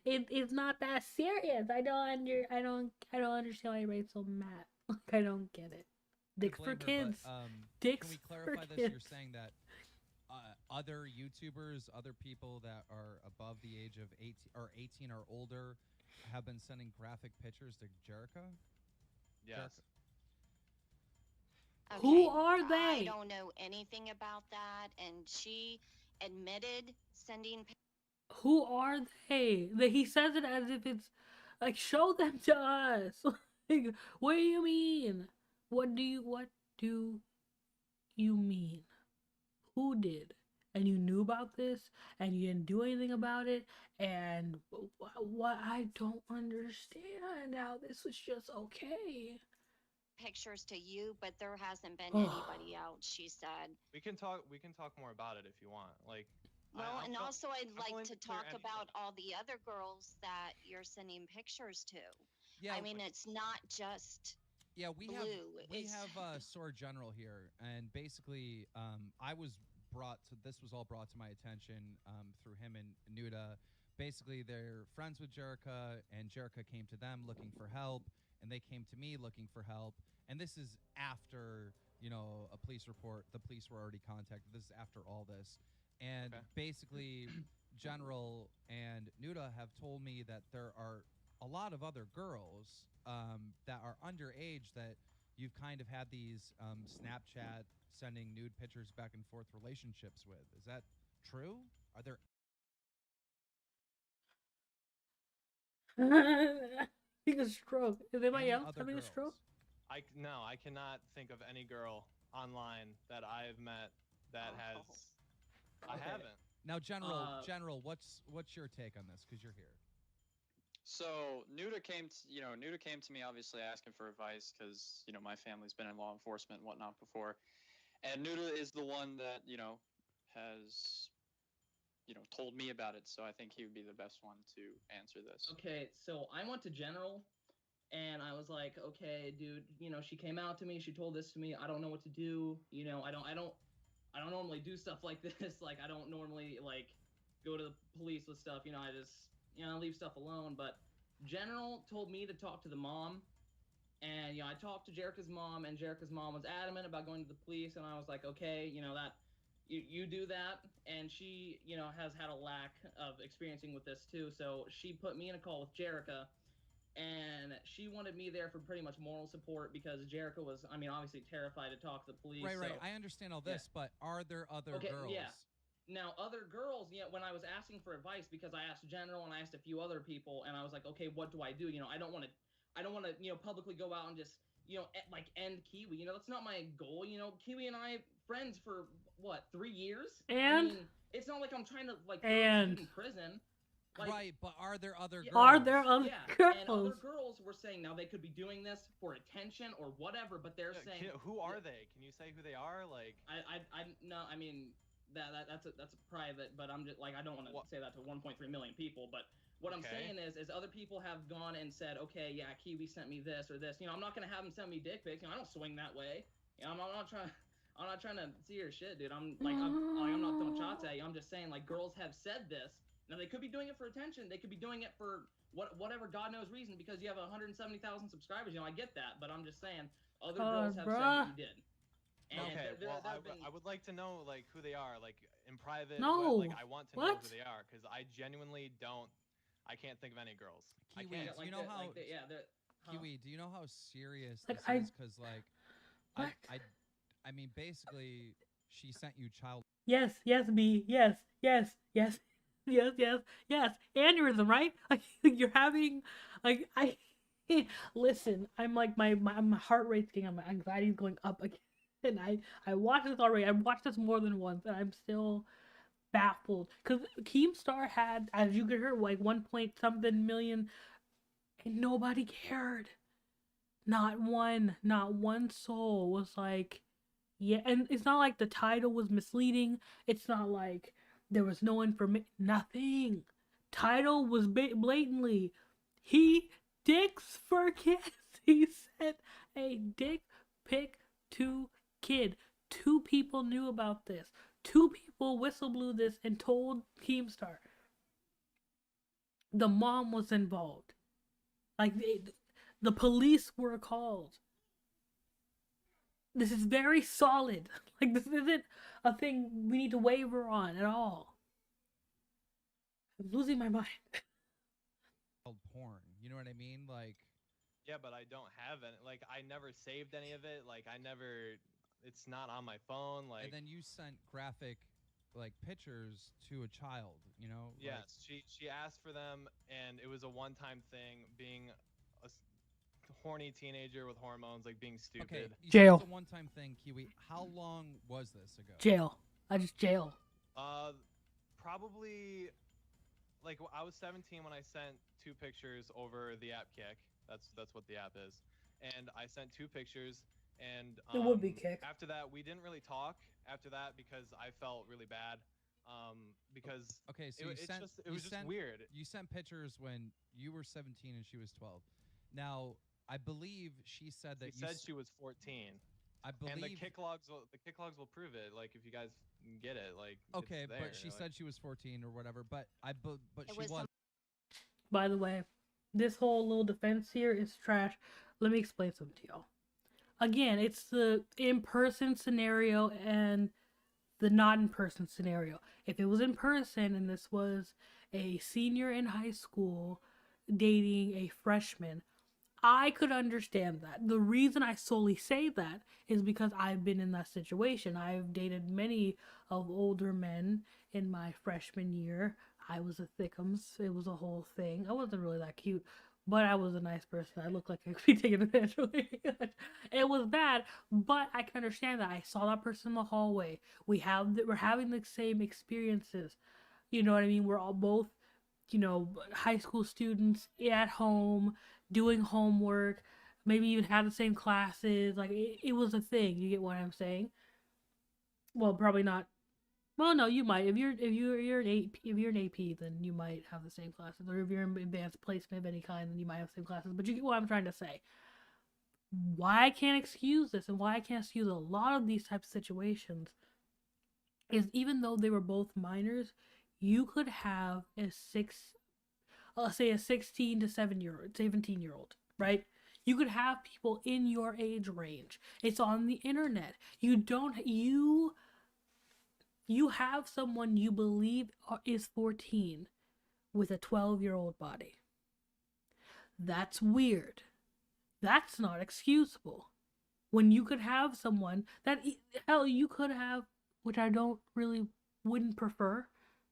it's not that serious. I don't understand why everybody's so mad. Like I don't get it. Dicks for kids. Dicks Can we for clarify this? kids. You're saying that other YouTubers, other people that are above the age of 18 or older, have been sending graphic pictures to Jericho? yes. Who Okay, are I they? don't know anything about that, and she admitted sending. Who are they? That he says it as if it's like show them to us. Like, what do you mean? What do you mean? Who did? And you knew about this and you didn't do anything about it and what I don't understand how this was just okay. Pictures to you, but there hasn't been Oh. anybody else, she said. We can talk more about it if you want. Like, Well, and also I'd I'm like willing to clear talk anything. about all the other girls that you're sending pictures to. Yeah, I mean, it's not just yeah, we blue. have Sword General here, and basically, I was this was all brought to my attention through him and Nuda. Basically, they're friends with Jerica, and Jerica came to them looking for help, and they came to me looking for help. And this is after a police report. The police were already contacted. This is after all this, and Okay. basically, General and Nuda have told me that there are a lot of other girls that are underage that you've kind of had these Snapchat sending nude pictures back and forth relationships with. Is that true? Are there? Having a stroke. Is anybody Any else other having a girls? stroke? No, I cannot think of any girl online that I've met that has. I Okay. haven't. Now, General, what's your take on this? Because you're here. So Nuda came to me obviously asking for advice because my family's been in law enforcement and whatnot before, and Nuda is the one that has told me about it. So I think he would be the best one to answer this. Okay, so I went to General, and I was like, okay, dude, she came out to me, she told this to me, I don't know what to do, I don't normally do stuff like this, like, I don't normally, like, go to the police with stuff, I just, leave stuff alone, but General told me to talk to the mom, and, I talked to Jerica's mom, and Jerica's mom was adamant about going to the police, and I was like, okay, that, you do that, and she, has had a lack of experiencing with this too, so she put me in a call with Jerica, and she wanted me there for pretty much moral support because Jerica was, obviously terrified to talk to the police. Right. So, I understand all this, but are there other girls? Yeah. Now, other girls, when I was asking for advice, because I asked General and I asked a few other people, and I was like, okay, what do I do? I don't want to, publicly go out and just, like end Kiwi. That's not my goal. Kiwi and I friends for what, 3 years? And it's not like I'm trying to like and in prison. Like, right, but are there other Yeah. girls? Are there other yeah, girls? and other girls were saying now they could be doing this for attention or whatever, but they're Yeah, saying who are they? Can you say who they are? Like, I no, I mean that's a private, but I'm just like I don't want to What- say that to 1.3 million people, but what I'm Okay. saying is other people have gone and said, okay, yeah, Kiwi sent me this or this. You know, I'm not gonna have him send me dick pics. You know, I don't swing that way. You know, I'm not trying. I'm not trying to see your shit, dude. I'm not throwing shots at you. I'm just saying, like, girls have said this. Now they could be doing it for attention. They could be doing it for whatever God knows reason because you have 170,000 subscribers. You know, I get that, but I'm just saying other girls have said bruh. that you did. And okay, there well, have been, I would like to know like who they are, like in private. No. Like I want to know What? who they are because I genuinely don't. I can't think of any girls. I Kiwi, can't. do you know how? huh? Kiwi, do you know how serious Like, this I- is? Because like, What? I mean, basically, she sent you child. Yes, yes, B. Yes, yes, yes, yes, yes, yes. Aneurysm, right? Like you're having, like I. Listen, I'm like my heart rate's getting, my anxiety's going up again. And I watched this already. I've watched this more than once, and I'm still baffled because Keemstar had, as you could hear, like 1 point something million, and nobody cared. Not one soul was like, yeah. And it's not like the title was misleading. It's not like there was no information. Nothing. Title was blatantly, he dicks for kids. He sent a dick pic to kid. 2 people knew about this. 2 people whistleblew this and told Keemstar. The mom was involved. Like the police were called. This is very solid. Like this isn't a thing we need to waver on at all. I'm losing my mind. Porn. You know what I mean? Like, Yeah, but I don't have any. Like I never saved any of it. Like I never. It's not on my phone. Like. and then you sent graphic, like pictures to a child. You know? Like, Yes, she asked for them, and it was a one-time thing. Being a horny teenager with hormones, like being okay. stupid. You said Jail. It's a one-time thing, Kiwi. How long was this ago? Jail. I just jail. Probably like I was 17 when I sent 2 pictures over the app Kick. That's what the app is, and I sent 2 pictures. And It would be Kick. After that, we didn't really talk. After that, because I felt really bad. Because Okay, so it was just weird. You sent pictures when you were 17 and she was 12. Now, I believe she said that She said she was 14. I believe. And the kick logs will prove it. Like if you guys get it, like Okay, it's there, but she like- said she was 14 or whatever. But It she was was. By the way, this whole little defense here is trash. Let me explain something to y'all. Again, it's the in-person scenario and the not in-person scenario. If it was in person and this was a senior in high school dating a freshman, I could understand that. The reason I solely say that is because I've been in that situation. I've dated many of older men in my freshman year. I was a thickums. It was a whole thing. I wasn't really that cute, but I was a nice person. I looked like I could be taken advantage of. It was bad, but I can understand that. I saw that person in the hallway. We're having the same experiences. You know what I mean? We're all both, high school students at home doing homework. Maybe even have the same classes. Like it was a thing. You get what I'm saying? Well, probably not. Well, no, you might. If you're an AP, then you might have the same classes. Or if you're in advanced placement of any kind, then you might have the same classes. But you get what I'm trying to say. Why I can't excuse this, and why I can't excuse a lot of these types of situations, is even though they were both minors, you could have let's say a 16 to 17-year-old, right? You could have people in your age range. It's on the internet. You have someone you believe is 14 with a 12-year-old body. That's weird. That's not excusable. When you could have someone that, hell, you could have, which I wouldn't prefer,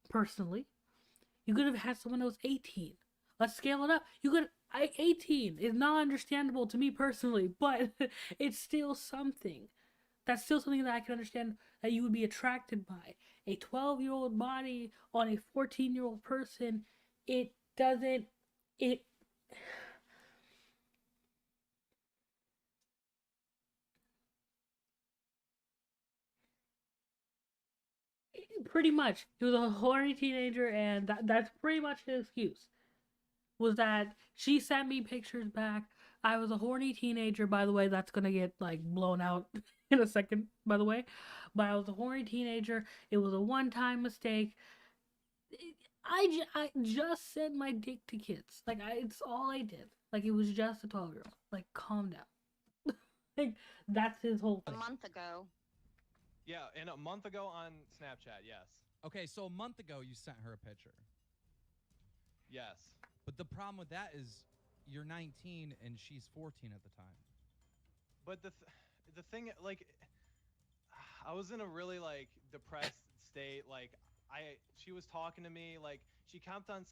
personally. You could have had someone that was 18. Let's scale it up. 18 is not understandable to me personally, but it's still something. That's still something that I can understand that you would be attracted by. A 12-year-old body on a 14-year-old person it doesn't, it, pretty much, he was a horny teenager, and that's pretty much his excuse. Was that she sent me pictures back. I was a horny teenager, by the way. That's gonna get like blown out in a second, by the way. But I was a horny teenager. It was a one-time mistake. I just sent my dick to kids. Like it's all I did. Like it was just a 12-year-old. Like calm down. Like that's his whole A thing. month ago. Yeah, and a month ago on Snapchat, yes. Okay, so a month ago you sent her a picture. Yes. But the problem with that is you're 19 and she's 14 at the time. But the thing, like, I was in a really, like, depressed state. Like, she was talking to me, like, she kept on...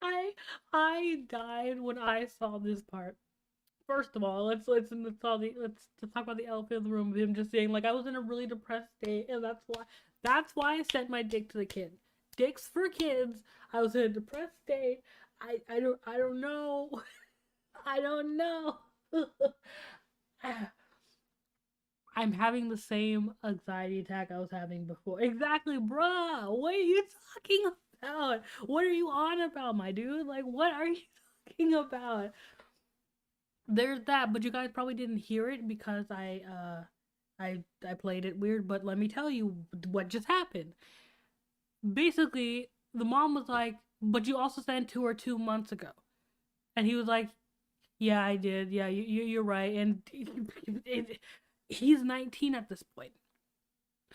I died when I saw this part. First of all, let's talk about the elephant in the room of him just saying like I was in a really depressed state, and that's why I sent my dick to the kid. Dicks for kids. I was in a depressed state. I don't know. I don't know. I'm having the same anxiety attack I was having before. Exactly, bruh. What are you talking about? What are you on about, my dude? Like, what are you talking about? There's that, but you guys probably didn't hear it because I played it weird. But let me tell you what just happened. Basically, the mom was like, "But you also sent to her 2 months ago," and he was like, "Yeah, I did. Yeah, you're right." And he's 19 at this point,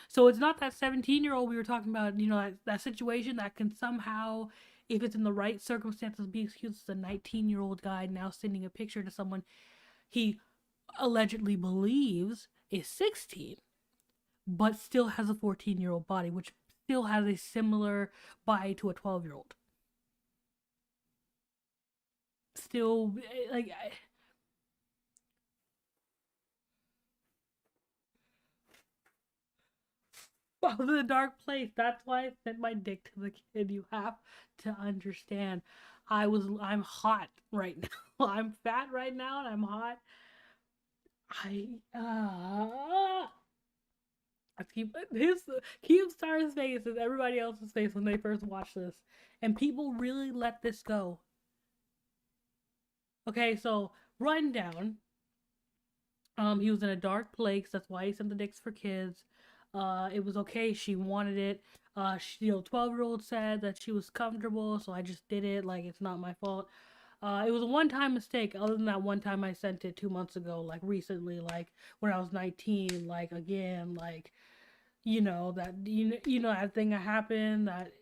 so it's not that 17-year-old we were talking about. You know, that situation that can somehow, if it's in the right circumstances, be excused as a 19-year-old guy now sending a picture to someone he allegedly believes is 16, but still has a 14-year-old body, which still has a similar body to a 12-year-old. Still, like... I was in a dark place. That's why I sent my dick to the kid. You have to understand. I'm hot right now. I'm fat right now and I'm hot. I keep Keemstar's face and everybody else's face when they first watched this. And people really let this go. Okay, so rundown. He was in a dark place. That's why he sent the dicks for kids. It was okay. She wanted it. 12-year-old said that she was comfortable, so I just did it. Like, it's not my fault. It was a one-time mistake. Other than that one time I sent it 2 months ago, like recently, like when I was 19, like again, like you know that that thing that happened. That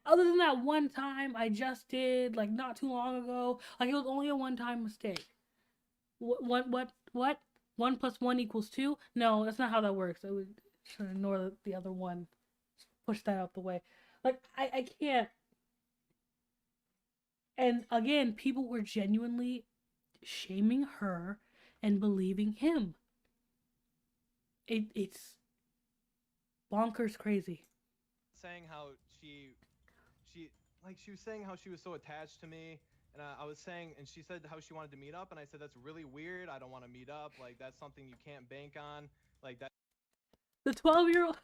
other than that one time I just did, like not too long ago. Like it was only a one-time mistake. What? 1 + 1 = 2? No, that's not how that works. I would ignore the other one. Push that out the way. Like, I can't. And again, people were genuinely shaming her and believing him. It's bonkers crazy. Saying how she was saying how she was so attached to me. And I was saying, and she said how she wanted to meet up, and I said, that's really weird. I don't want to meet up. Like, that's something you can't bank on. Like, that. The 12-year-old,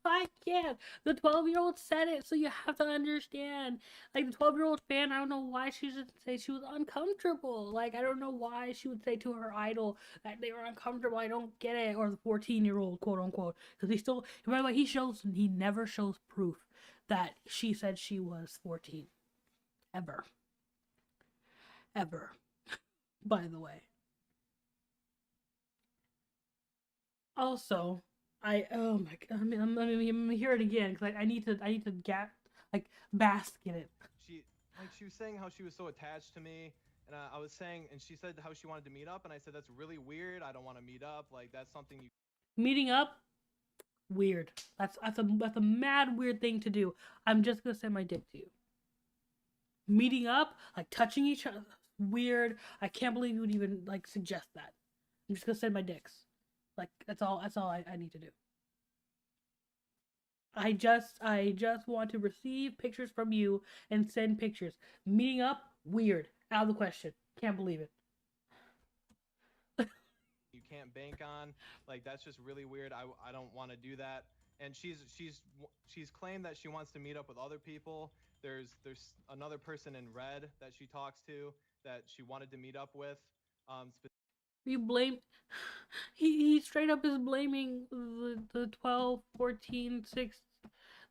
I can't. The 12-year-old said it, so you have to understand. Like, the 12-year-old fan, I don't know why she should say she was uncomfortable. Like, I don't know why she would say to her idol that they were uncomfortable. I don't get it. Or the 14-year-old, quote unquote. Because by the way, he never shows proof that she said she was 14. Ever. By the way. Also, oh my god, I'm gonna hear it again because I need to bask in it. She was saying how she was so attached to me, and I was saying, and she said how she wanted to meet up, and I said, that's really weird. I don't want to meet up. Like, that's something you. Meeting up, weird. That's a mad weird thing to do. I'm just gonna send my dick to you. Meeting up, like touching each other, weird. I can't believe you would even like suggest that. I'm just gonna send my dicks. Like that's all I need to do. I just want to receive pictures from you and send pictures. Meeting up, weird. Out of the question. Can't believe it. You can't bank on. Like, that's just really weird. I don't want to do that. And she's claimed that she wants to meet up with other people. There's another person in red that she talks to that she wanted to meet up with. You blame he straight up is blaming the 12, 14, 6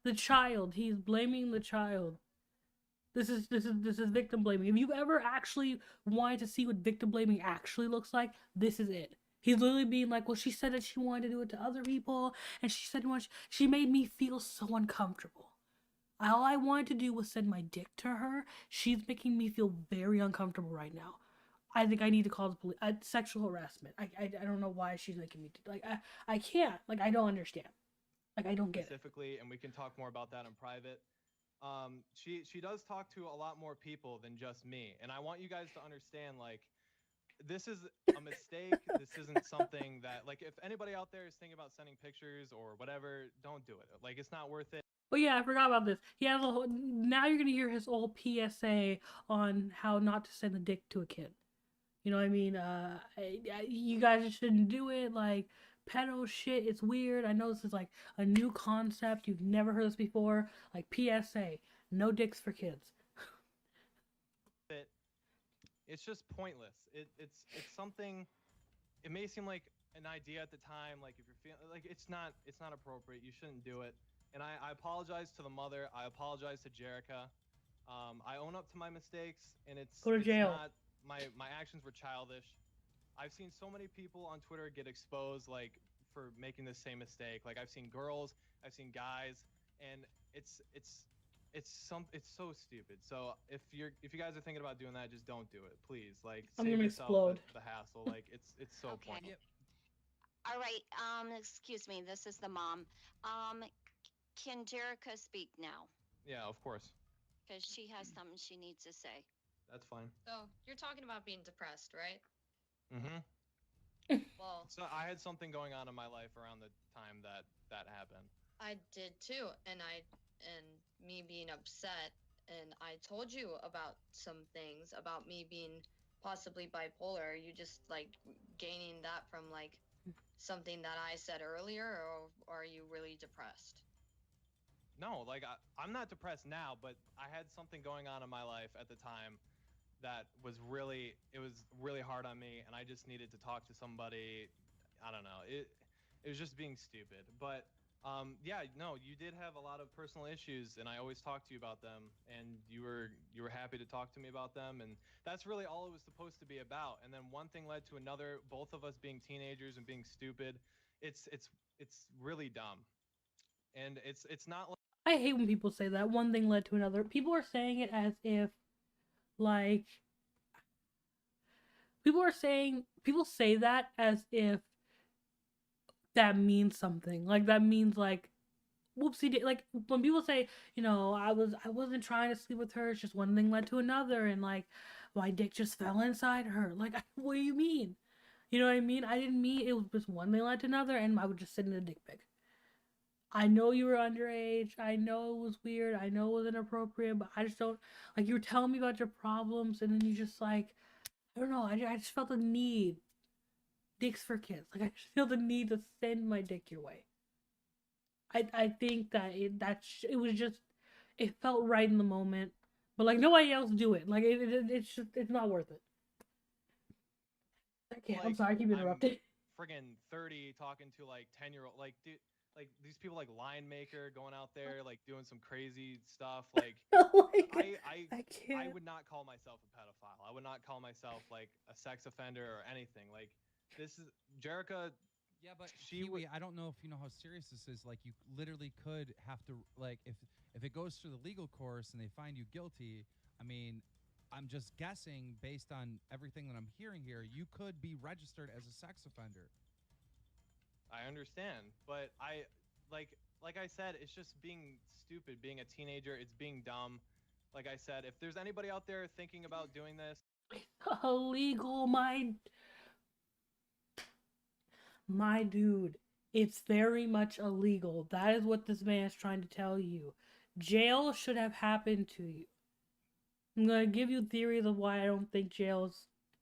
the child. He's blaming the child. This is victim blaming. If you've ever actually wanted to see what victim blaming actually looks like, this is it. He's literally being like, well, she said that she wanted to do it to other people, and she said she made me feel so uncomfortable. All I wanted to do was send my dick to her. She's making me feel very uncomfortable right now. I think I need to call the police. Sexual harassment. I don't know why she's making me like I can't. Like, I don't understand. Like, I don't get specifically, and we can talk more about that in private. She does talk to a lot more people than just me, and I want you guys to understand, like, this is a mistake. This isn't something that, like, if anybody out there is thinking about sending pictures or whatever, don't do it. Like, it's not worth it. But yeah, I forgot about this. He has a whole, now you're gonna hear his whole PSA on how not to send a dick to a kid. You know what I mean? You guys just shouldn't do it. Like, pedo shit, it's weird. I know this is like a new concept. You've never heard this before. Like, PSA, no dicks for kids. It's just pointless. It's something. It may seem like an idea at the time. Like, if you're feeling like it's not appropriate. You shouldn't do it. And I apologize to the mother. I apologize to Jerica. I own up to my mistakes, and Go to jail. Not, my actions were childish. I've seen so many people on Twitter get exposed, like, for making the same mistake. Like, I've seen girls, I've seen guys, and it's so stupid. So if you guys are thinking about doing that, just don't do it, please. Like, I'm save gonna yourself explode. the hassle. Like, it's so Okay. pointless. All right. Excuse me. This is the mom. Can Jerica speak now? Yeah, of course. Because she has something she needs to say. That's fine. So you're talking about being depressed, right? Mm-hmm. Well, So I had something going on in my life around the time that happened. I did too, and me being upset, and I told you about some things about me being possibly bipolar. Are you just like gaining that from like something that I said earlier, or are you really depressed? No, like, I'm not depressed now, but I had something going on in my life at the time that was really hard on me, and I just needed to talk to somebody. I don't know. It was just being stupid. But yeah, no, you did have a lot of personal issues, and I always talk to you about them, and you were happy to talk to me about them, and that's really all it was supposed to be about. And then one thing led to another, both of us being teenagers and being stupid. It's really dumb. And it's not like, I hate when people say that. One thing led to another. People are saying it as if, like, people say that as if that means something. Like, that means, like, whoopsie, like, when people say, you know, I wasn't trying to sleep with her, it's just one thing led to another, and, like, my dick just fell inside her. Like, what do you mean? You know what I mean? I didn't mean it was just one thing led to another, and I would just send in a dick pic. I know you were underage. I know it was weird. I know it was inappropriate, but I just don't, like, you were telling me about your problems, and then you just, like, I don't know, I just felt the need. Dicks for kids. Like, I just feel the need to send my dick your way. I think that it was just, it felt right in the moment, but, like, nobody else do it. Like, it's just, it's not worth it. Okay, I'm sorry, I keep interrupting. Friggin' 30 talking to, like, 10-year-old, like, dude. Like, these people, like Line Maker, going out there, like, doing some crazy stuff. Like, I can't. I would not call myself a pedophile. I would not call myself, like, a sex offender or anything. Like, this is Jerica. Yeah, but Kiwi, I don't know if you know how serious this is. Like, you literally could have to, like, if it goes through the legal course and they find you guilty, I mean, I'm just guessing based on everything that I'm hearing here, you could be registered as a sex offender. I understand, but like I said, it's just being stupid, being a teenager. It's being dumb. Like I said, if there's anybody out there thinking about doing this, illegal, my dude. It's very much illegal. That is what this man is trying to tell you. Jail should have happened to you. I'm gonna give you theories of why I don't think jail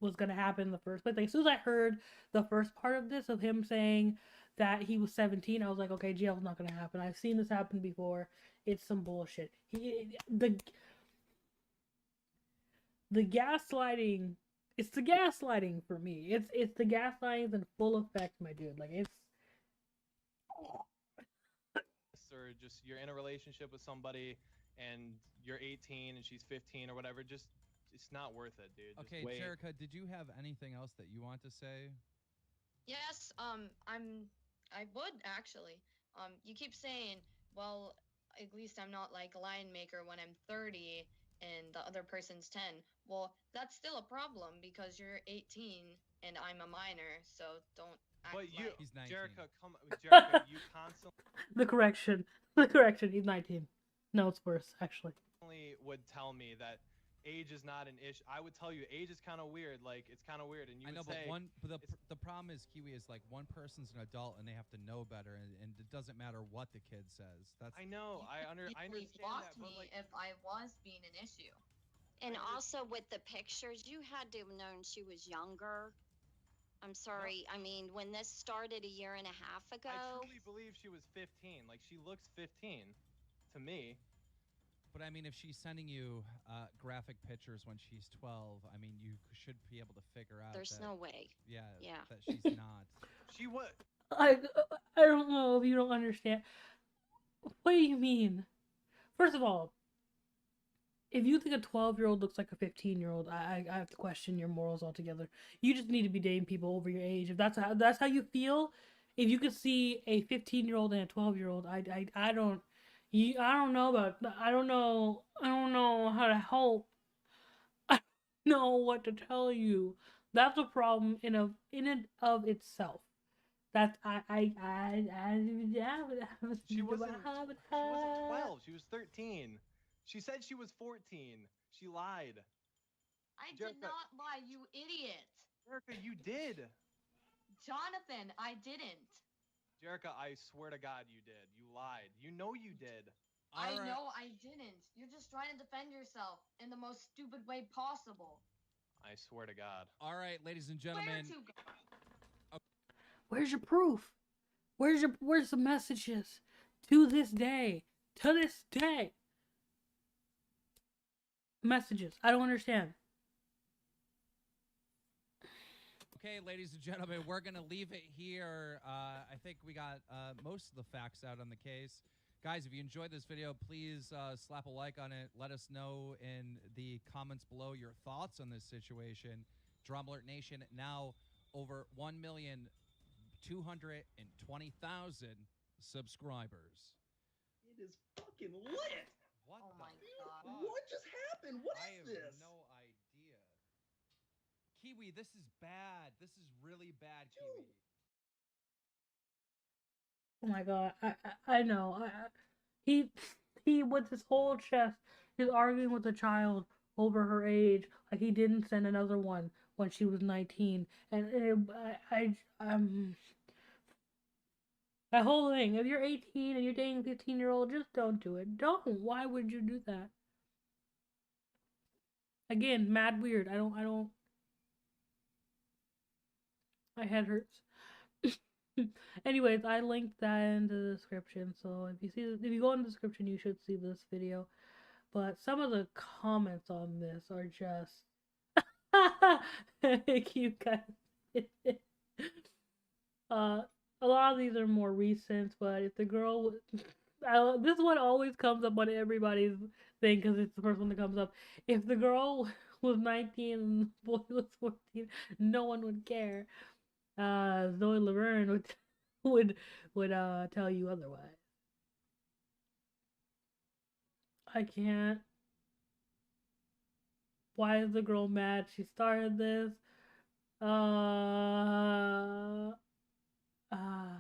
was gonna happen in the first place. Like, as soon as I heard the first part of this, of him saying that he was 17, I was like, okay, jail's not gonna happen. I've seen this happen before. It's some bullshit. The gaslighting. It's the gaslighting for me. It's the gaslighting in full effect, my dude. Like, it's. Or just you're in a relationship with somebody and you're 18 and she's 15 or whatever, just it's not worth it, dude. Just Okay, wait. Jerica, did you have anything else that you want to say? Yes, I would actually. You keep saying, well, at least I'm not like a lion maker when I'm 30 and the other person's 10. Well, that's still a problem because you're 18 and I'm a minor, so don't act But you, like. He's 19. Jerica, Jerica, you constantly The correction. The correction. He's 19. No, it's worse, actually. would tell me that age is not an issue. I would tell you age is kind of weird. Like, it's kind of weird, and you I know, would say, but the problem is, Kiwi, is like one person's an adult and they have to know better, and it doesn't matter what the kid says. That's I know, I understand blocked that, but me like, if I was being an issue. And also with the pictures, you had to have known she was younger. I'm sorry. I mean, when this started a year and a half I ago, truly believe she was 15. Like, she looks 15 to me. But I mean, if she's sending you graphic pictures when she's 12, I mean, you should be able to figure out. there's that, no way. Yeah. Yeah. That she's not. She what? I don't know if you don't understand. What do you mean? First of all, if you think a 12-year-old looks like a 15-year-old, I have to question your morals altogether. You just need to be dating people over your age. If that's how you feel, if you could see a 15-year-old and a 12-year-old, I don't know about, I don't know how to help. I don't know what to tell you. That's a problem in and of itself. That's She wasn't 12. She was 13. She said she was 14. She lied. I Jerica, did not lie, you idiot. Jerica, you did. Jonathan, I didn't. Jerica, I swear to God you did. You lied. You know you did. I know I didn't. You're just trying to defend yourself in the most stupid way possible. I swear to God. All right, ladies and Where gentlemen. to go? Where's your proof? Where's the messages? To this day. Messages. I don't understand. Okay, ladies and gentlemen, we're going to leave it here. I think we got most of the facts out on the case. Guys, if you enjoyed this video, please slap a like on it. Let us know in the comments below your thoughts on this situation. Drama Alert Nation, now over 1,220,000 subscribers. It is fucking lit. What Oh the my fuck? God. What just happened? What I is have this? no idea. Kiwi, this is bad. This is really bad, Kiwi. Oh my god. I know. He with his whole chest, he's arguing with a child over her age, like he didn't send another one when she was 19. And that whole thing, if you're 18 and you're dating a 15-year-old, just don't do it. Don't. Why would you do that? Again, mad weird. My head hurts. Anyways, I linked that in the description, so if you go in the description, you should see this video. But some of the comments on this are just cute guys. A lot of these are more recent, but if the girl, this one always comes up on everybody's thing because it's the first one that comes up. If the girl was 19 and the boy was 14, no one would care. Zoe Laverne would tell you otherwise. I can't. Why is the girl mad? She started this.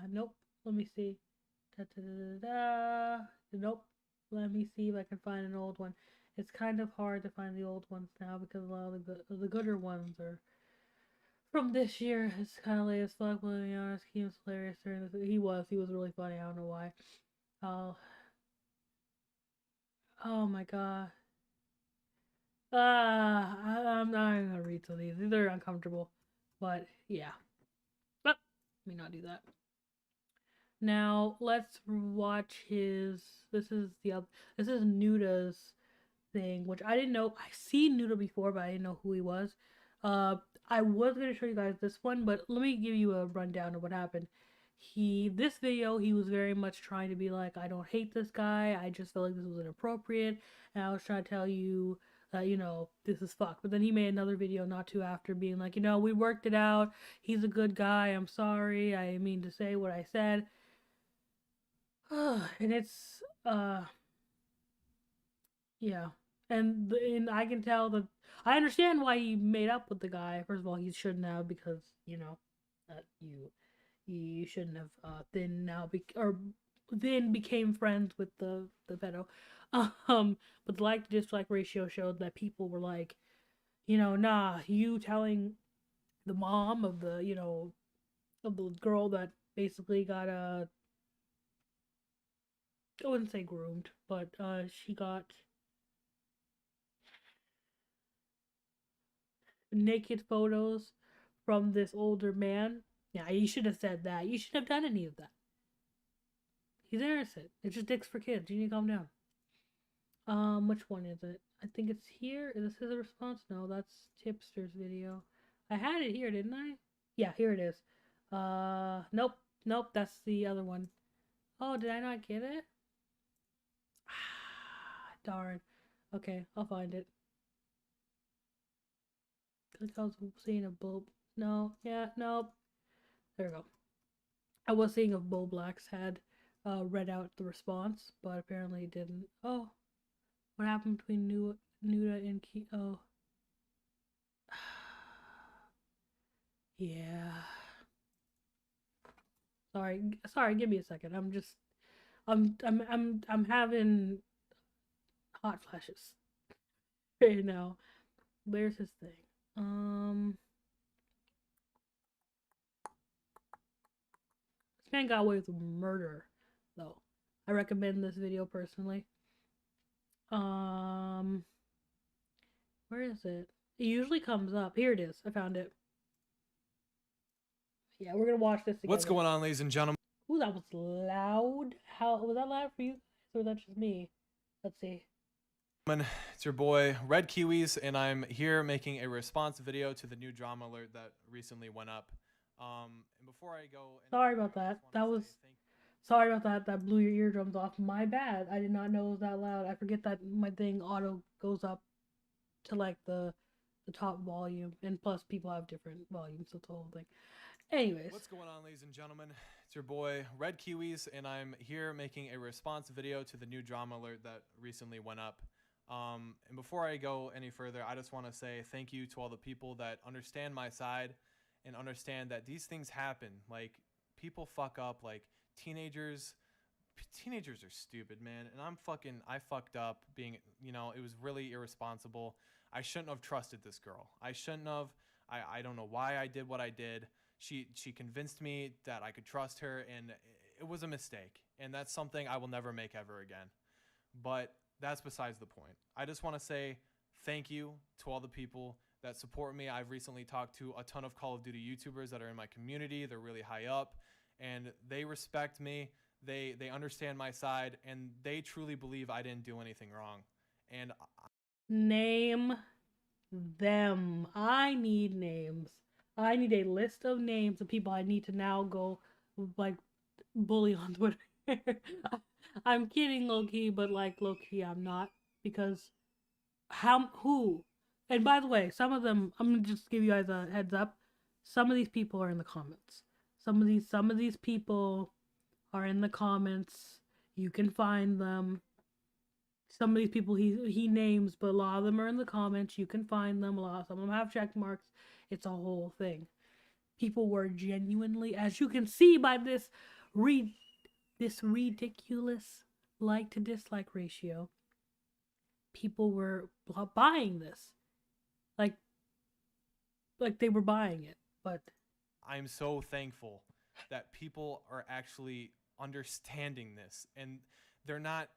Nope. Let me see. Nope. Let me see if I can find an old one. It's kind of hard to find the old ones now because a lot of the gooder ones are from this year. It's kind of late as fuck, but to be honest, he was hilarious during this. He was really funny. I don't know why. Oh my god. I'm not even gonna read some of these. These are uncomfortable, but yeah. But let me not do that. Now let's watch his. This is Nuda's thing, which I didn't know. I've seen Nuda before, but I didn't know who he was. I was gonna show you guys this one, but let me give you a rundown of what happened. This video, he was very much trying to be like, I don't hate this guy. I just felt like this was inappropriate, and I was trying to tell you that, you know, this is fucked. But then he made another video not too after being like, you know, we worked it out. He's a good guy. I'm sorry. I didn't mean to say what I said. And it's yeah. And I can tell that I understand why he made up with the guy. First of all, he shouldn't have, because, you know, that you shouldn't have then became friends with the pedo. But the like to dislike ratio showed that people were like, you know, nah, you telling the mom of the, you know, of the girl that basically got I wouldn't say groomed, but she got naked photos from this older man. Yeah, you should have said that. You shouldn't have done any of that. He's innocent. It's just dicks for kids. You need to calm down. Which one is it? I think it's here. Is this a response? No, that's Tipster's video. I had it here, didn't I? Yeah, here it is. Nope, that's the other one. Oh, did I not get it? Darn. Okay, I'll find it. I was seeing a bulb. No, yeah, nope. There we go. I was seeing if Bo Blacks had read out the response, but apparently it didn't. Oh, what happened between Nuda and Oh. Yeah. Sorry, give me a second. I'm having hot flashes right now. Where's his thing? This man got away with murder, though. I recommend this video personally. Where is it? It usually comes up. Here it is. I found it. Yeah, we're gonna watch this together. What's going on, ladies and gentlemen? Ooh, that was loud. How was that loud for you? Or was that just me? Let's see. It's your boy Red Kiwiz, and I'm here making a response video to the new drama alert that recently went up. And before I go, sorry about that. Sorry about that. That blew your eardrums off. My bad. I did not know it was that loud. I forget that my thing auto goes up to like the top volume, and plus people have different volumes, so it's the whole thing. Anyways, what's going on, ladies and gentlemen? It's your boy Red Kiwiz, and I'm here making a response video to the new drama alert that recently went up. And before I go any further, I just want to say thank you to all the people that understand my side and understand that these things happen. Like, people fuck up. Like, teenagers are stupid, man. And I fucked up being, you know, it was really irresponsible. I shouldn't have trusted this girl. I shouldn't have. I don't know why I did what I did. She convinced me that I could trust her, and it was a mistake. And that's something I will never make ever again. But that's besides the point. I just want to say thank you to all the people that support me. I've recently talked to a ton of Call of Duty YouTubers that are in my community. They're really high up, and they respect me. They understand my side, and they truly believe I didn't do anything wrong. And name them. I need names. I need a list of names of people I need to now go like bully on Twitter. I'm kidding, low-key, but like low-key I'm not, because who? And by the way, some of them, I'm gonna just give you guys a heads up. Some of these people are in the comments. Some of these people are in the comments. You can find them. Some of these people he names, but a lot of them are in the comments. You can find them. Some of them have check marks. It's a whole thing. People were genuinely, as you can see by this ridiculous like to dislike ratio, people were buying this. Like they were buying it. but I'm so thankful that people are actually understanding this, and they're not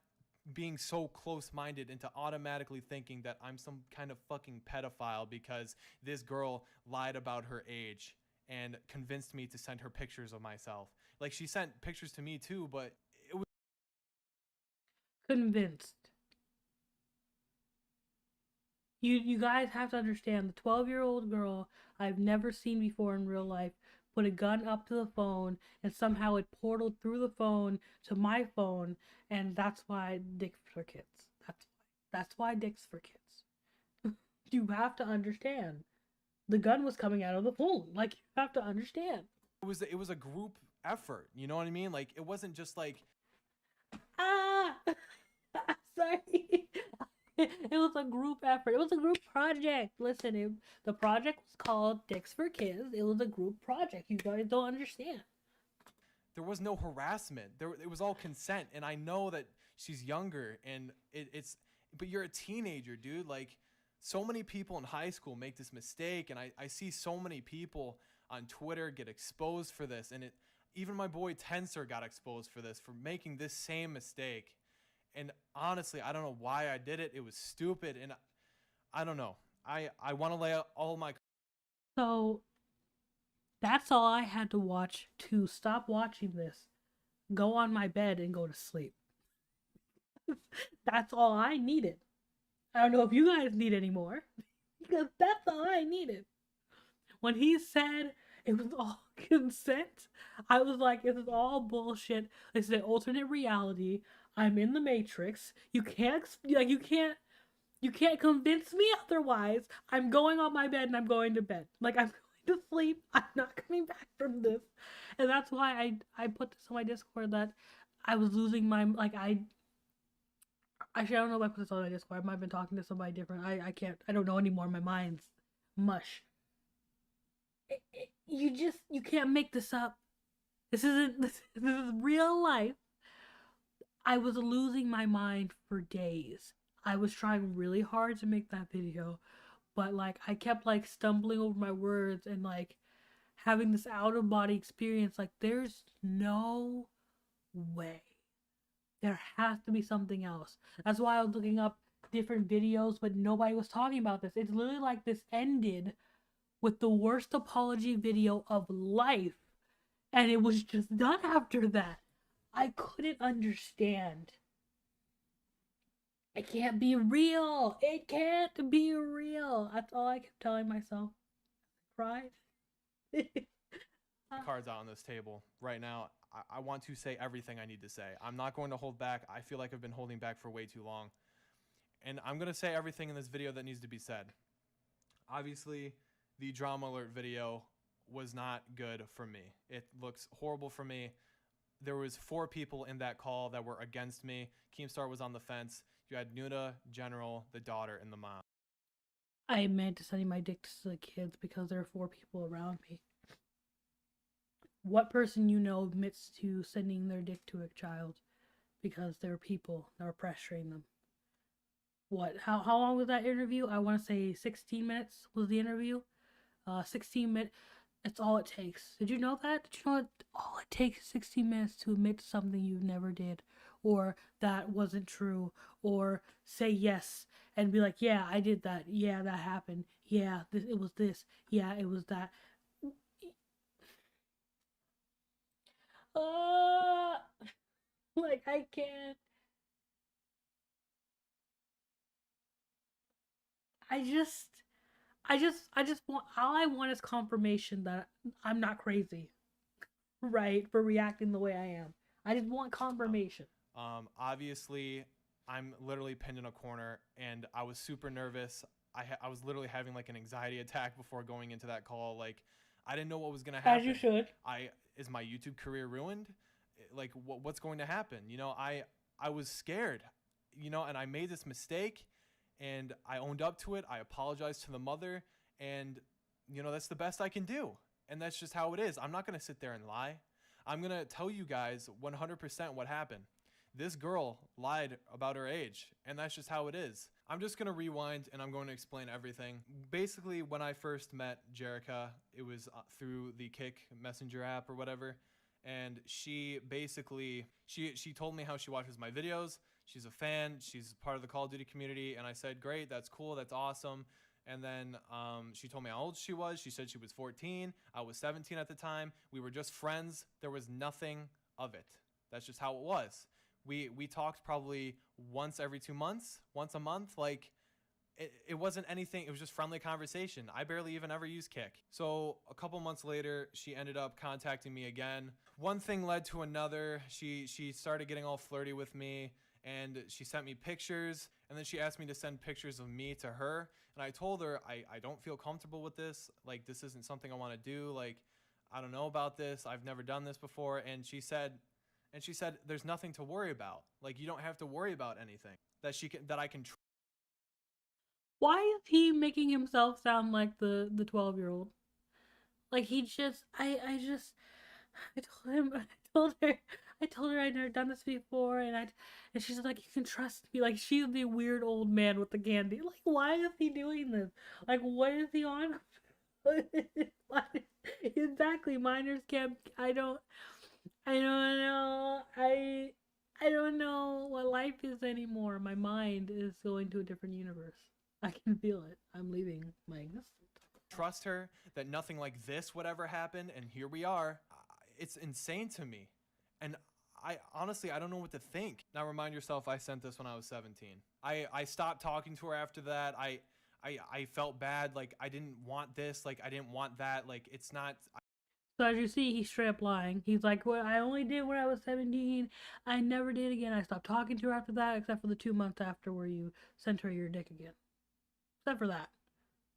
being so close-minded into automatically thinking that I'm some kind of fucking pedophile because this girl lied about her age and convinced me to send her pictures of myself. Like, she sent pictures to me too, but it was convinced. You guys have to understand, the 12-year-old girl I've never seen before in real life put a gun up to the phone, and somehow it portaled through the phone to my phone, and that's why dicks for kids. That's why dicks for kids. You have to understand. The gun was coming out of the phone. Like, you have to understand. it was a group effort, you know what I mean? Like, it wasn't just like Ah! Sorry. It was a group effort. It was a group project. Listen, the project was called Dicks for Kids. It was a group project. You guys don't understand. there was no harassment. It was all consent, and I know that she's younger, and it's but you're a teenager, dude. Like, so many people in high school make this mistake, and I see so many people on Twitter get exposed for this, and even my boy Tensor got exposed for this, for making this same mistake. And honestly, I don't know why I did it. It was stupid, and I don't know. I want to lay out all my... So, that's all I had to watch to stop watching this. Go on my bed and go to sleep. That's all I needed. I don't know if you guys need any more, because that's all I needed. When he said it was all consent, I was like, this is all bullshit. This is an alternate reality. I'm in the Matrix. You can't convince me otherwise. I'm going on my bed and I'm going to bed. Like, I'm going to sleep. I'm not coming back from this. And that's why I put this on my Discord, that I was losing my, like, actually, I don't know if I put this on my Discord. I might have been talking to somebody different. I don't know anymore. My mind's mush. You can't make this up. This is real life. I was losing my mind for days. I was trying really hard to make that video, but like, I kept like stumbling over my words and like having this out of body experience. Like, there's no way. There has to be something else. That's why I was looking up different videos, but nobody was talking about this. It's literally like this ended with the worst apology video of life, and it was just done after that. I couldn't understand. It can't be real. It can't be real. That's all I kept telling myself. I cried. cards out on this table right now. I want to say everything I need to say. I'm not going to hold back. I feel like I've been holding back for way too long. And I'm going to say everything in this video that needs to be said. Obviously, the drama alert video was not good for me. It looks horrible for me. There was 4 people in that call that were against me. Keemstar was on the fence. You had Nuda, General, the daughter, and the mom. I meant to sending my dick to the kids because there are 4 people around me. What person you know admits to sending their dick to a child because there are people that are pressuring them? What? How long was that interview? I want to say 16 minutes was the interview. 16 minutes. That's all it takes. Did you know that? Did you know all it takes is 16 minutes to admit to something you never did, or that wasn't true, or say yes and be like, yeah, I did that. Yeah, that happened. Yeah, it was this. Yeah, it was that. Like, I can't. I just want, all I want is confirmation that I'm not crazy, right, for reacting the way I am. I just want confirmation. Obviously, I'm literally pinned in a corner, and I was super nervous. I was literally having like an anxiety attack before going into that call. Like, I didn't know what was gonna happen. As you should. Is my YouTube career ruined? Like, what's going to happen? You know, I was scared, you know, and I made this mistake, and I owned up to it. I apologized to the mother, and, you know, that's the best I can do. And that's just how it is. I'm not going to sit there and lie. I'm going to tell you guys 100% what happened. This girl lied about her age, and that's just how it is. I'm just going to rewind and I'm going to explain everything. Basically, when I first met Jerica, it was through the Kick Messenger app or whatever. And she basically, she told me how she watches my videos. She's a fan. She's part of the Call of Duty community. And I said, great, that's cool, that's awesome. And then she told me how old she was. She said she was 14. I was 17 at the time. We were just friends. There was nothing of it. That's just how it was. We talked probably once every 2 months, once a month. Like, it wasn't anything. It was just friendly conversation. I barely even ever used Kick. So a couple months later, she ended up contacting me again. One thing led to another. She started getting all flirty with me, and she sent me pictures, and then she asked me to send pictures of me to her. And I told her, I don't feel comfortable with this. Like, this isn't something I want to do. Like, I don't know about this. I've never done this before. And she said, there's nothing to worry about. Like, you don't have to worry about anything that I can. Why is he making himself sound like the 12-year-old? Like, he just, I told her I'd never done this before, and she's like, you can trust me. Like, she's the weird old man with the candy. Like, why is he doing this? Like, what is he on? Exactly, minors camp. I don't know. I don't know what life is anymore. My mind is going to a different universe. I can feel it. I'm leaving my existence. Trust her that nothing like this would ever happen, and here we are. It's insane to me. And I honestly, I don't know what to think. Now remind yourself, I sent this when I was 17. I stopped talking to her after that. I felt bad. Like, I didn't want this. Like, I didn't want that. Like, it's not. So as you see, he's straight up lying. He's like, well, I only did when I was 17. I never did again. I stopped talking to her after that, except for the 2 months after where you sent her your dick again. Except for that.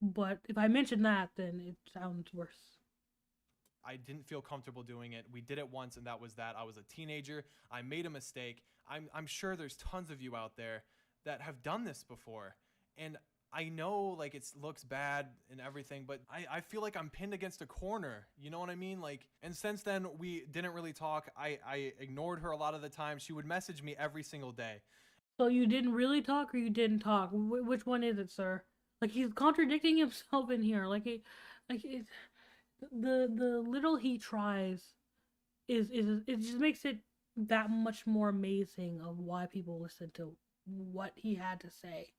But if I mention that, then it sounds worse. I didn't feel comfortable doing it. We did it once, and that was that. I was a teenager. I made a mistake. I'm sure there's tons of you out there that have done this before. And I know, like, it looks bad and everything, but I feel like I'm pinned against a corner. You know what I mean? Like, and since then, we didn't really talk. I ignored her a lot of the time. She would message me every single day. So you didn't really talk, or you didn't talk? Which one is it, sir? Like, he's contradicting himself in here. The little he tries is it just makes it that much more amazing of why people listen to what he had to say.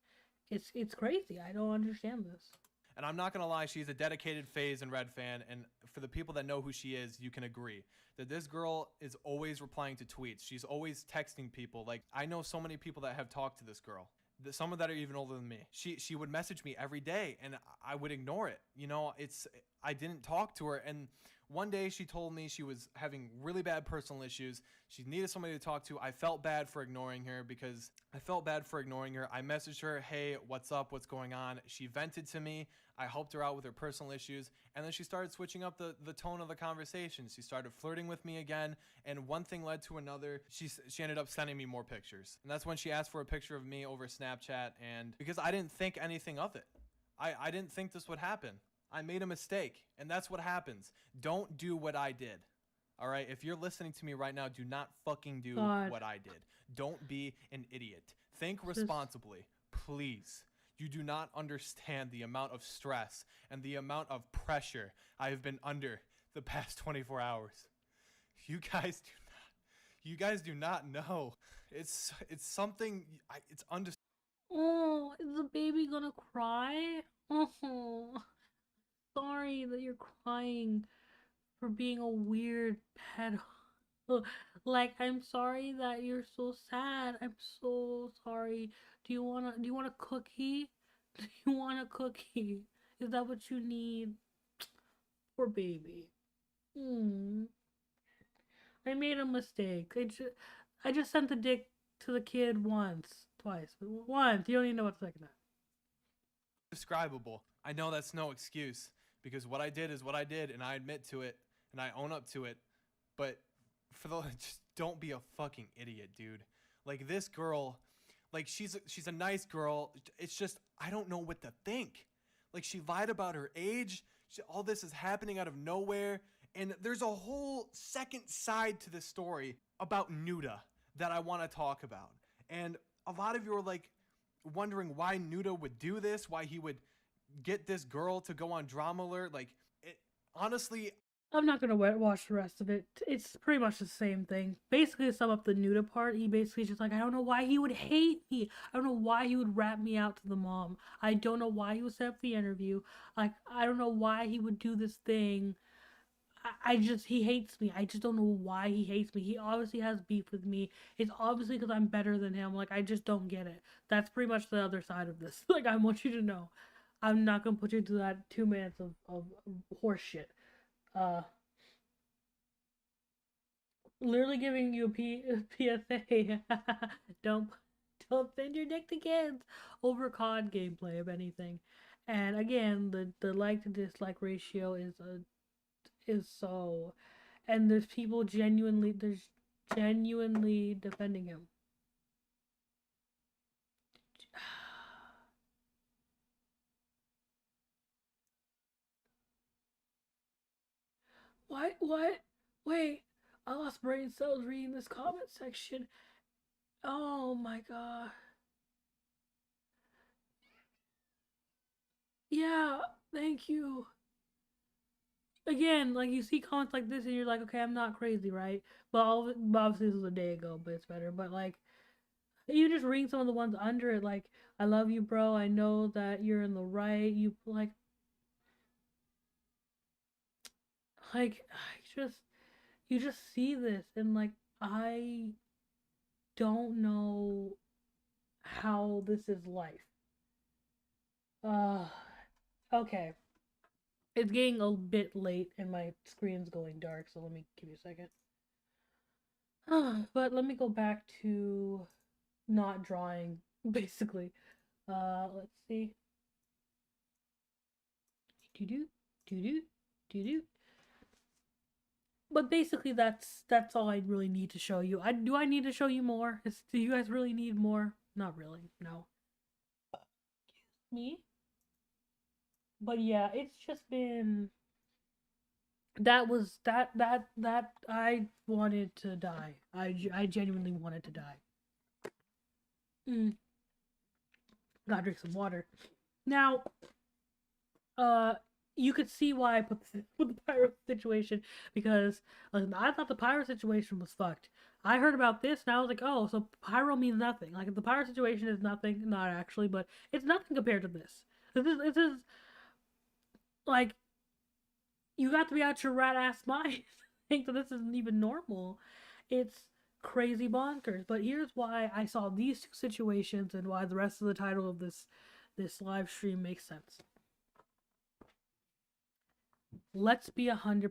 It's crazy. I don't understand this. And I'm not gonna lie, she's a dedicated FaZe and Red fan, and for the people that know who she is, you can agree that this girl is always replying to tweets. She's always texting people. Like, I know so many people that have talked to this girl. Some of that are even older than me. She would message me every day, and I would ignore it. You know, I didn't talk to her, and one day she told me she was having really bad personal issues. She needed somebody to talk to. I felt bad for ignoring her I messaged her, hey, what's up? What's going on? She vented to me. I helped her out with her personal issues. And then she started switching up the tone of the conversation. She started flirting with me again. And one thing led to another. She ended up sending me more pictures. And that's when she asked for a picture of me over Snapchat. And because I didn't think anything of it. I didn't think this would happen. I made a mistake, and that's what happens. Don't do what I did. All right? If you're listening to me right now, do not fucking do what I did. Don't be an idiot. Think responsibly, please. You do not understand the amount of stress and the amount of pressure I have been under the past 24 hours. You guys do not know. It's something. It's Oh, is the baby gonna cry? Oh. Sorry that you're crying for being a weird pedo. Like, I'm sorry that you're so sad. I'm so sorry. Do you want a cookie? Do you want a cookie? Is that what you need? Poor baby. I made a mistake. I just sent the dick to the kid twice. Once. You don't even know what the second time. Indescribable. I know that's no excuse. Because what I did is what I did, and I admit to it, and I own up to it. But just don't be a fucking idiot, dude. Like, this girl, like, she's a nice girl. It's just, I don't know what to think. Like, she lied about her age. All this is happening out of nowhere. And there's a whole second side to this story about Nuda that I want to talk about. And a lot of you are like, wondering why Nuda would do this, why he would get this girl to go on Drama Alert. Like, it, honestly, I'm not gonna watch the rest of it. It's pretty much the same thing. Basically, to sum up the Nuda part, he basically just like, I don't know why he would hate me. I don't know why he would rat me out to the mom. I don't know why he would set up the interview. Like, I don't know why he would do this thing. He hates me. I just don't know why he hates me. He obviously has beef with me. It's obviously because I'm better than him. Like, I just don't get it. That's pretty much the other side of this. Like, I want you to know. I'm not gonna put you into that 2 minutes of horse shit. Literally giving you a PSA. don't send your dick to kids over COD gameplay, if anything. And again, the like to dislike ratio is so, and there's genuinely defending him. What? Wait, I lost brain cells reading this comment section. Oh my god. Yeah, thank you. Again, like, you see comments like this and you're like, okay, I'm not crazy, right? But obviously this was a day ago, but it's better. But like, you just reading some of the ones under it, like, I love you, bro. I know that you're in the right. You you just see this and like, I don't know how this is life. Okay. It's getting a bit late and my screen's going dark, so let me give you a second. But let me go back to not drawing, basically. Let's see. But basically, that's all I really need to show you. Do I need to show you more? Do you guys really need more? Not really. No. Excuse me. But yeah, it's just been. That I wanted to die. I genuinely wanted to die. Gotta drink some water. Now, you could see why I put the Pyro situation, because I thought the Pyro situation was fucked. I heard about this and I was like, oh, so Pyro means nothing. Like, the Pyro situation is nothing. Not actually, but it's nothing compared to this. This is like, you got to be out your rat ass mind to think that this isn't even normal. It's crazy bonkers. But here's why I saw these two situations and why the rest of the title of this live stream makes sense. Let's be 100%.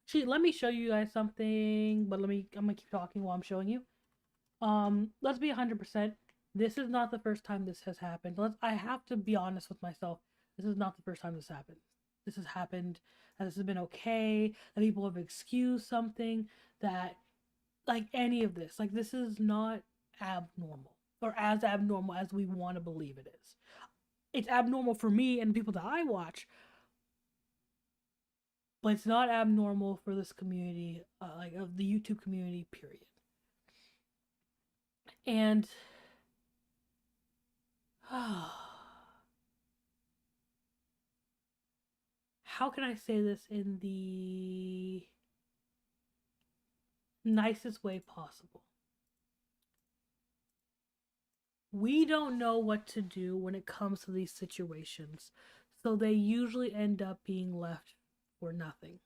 Gee, let me show you guys something, but I'm gonna keep talking while I'm showing you. Let's be 100%. This is not the first time this has happened. I have to be honest with myself. This is not the first time this happened. This has happened, and this has been okay, that people have excused something, that, like, any of this. Like, this is not abnormal, or as abnormal as we want to believe it is. It's abnormal for me and people that I watch, but it's not abnormal for this community, like, of the YouTube community, period. And how can I say this in the nicest way possible? We don't know what to do when it comes to these situations, so they usually end up being left for nothing,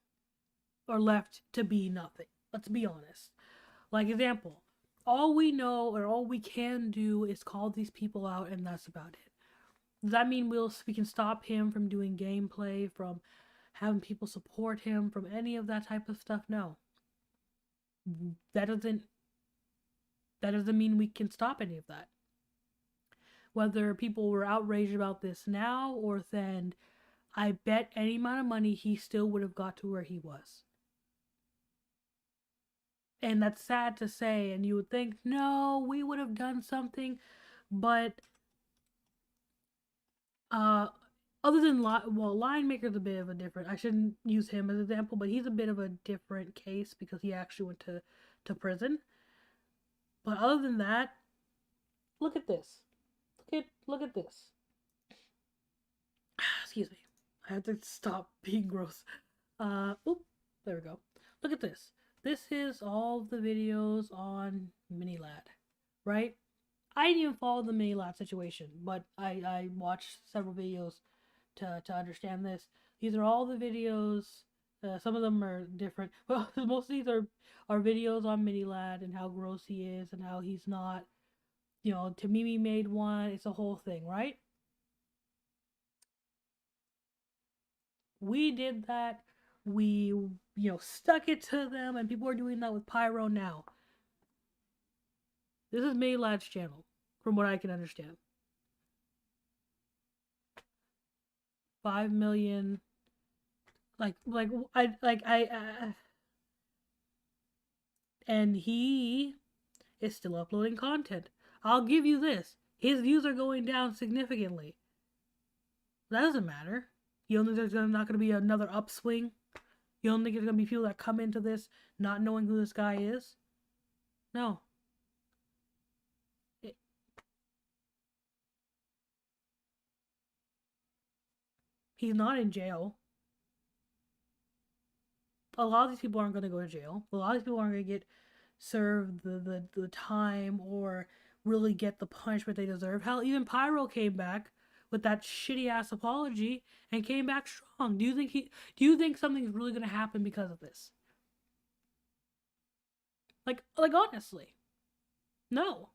or left to be nothing. Let's be honest. Like, example, all we know or all we can do is call these people out, and that's about it. Does that mean we can stop him from doing gameplay, from having people support him, from any of that type of stuff? No. That doesn't mean we can stop any of that. Whether people were outraged about this now or then, I bet any amount of money he still would have got to where he was. And that's sad to say, and you would think, no, we would have done something, but other than Lion Maker's a bit of a different, I shouldn't use him as an example, but he's a bit of a different case because he actually went to prison. But other than that, look at this. at this. Excuse me. I have to stop being gross. Oop, there we go. Look at this. This is all the videos on Minilad, right? I didn't even follow the Minilad situation, but I watched several videos to understand this. These are all the videos. Some of them are different. Well, most of these are videos on Minilad and how gross he is and how he's not. You know, Tamimi made one. It's a whole thing, right? We did that. We, stuck it to them, and people are doing that with Pyro now. This is Maylad's channel, from what I can understand. 5 million. And he is still uploading content. I'll give you this. His views are going down significantly. That doesn't matter. You don't think there's not going to be another upswing? You don't think there's going to be people that come into this not knowing who this guy is? No. He's not in jail. A lot of these people aren't going to go to jail. A lot of these people aren't going to get served the time or really get the punishment they deserve. Hell, even Pyro came back with that shitty ass apology and came back strong. Do you think something's really gonna happen because of this? Like honestly. No.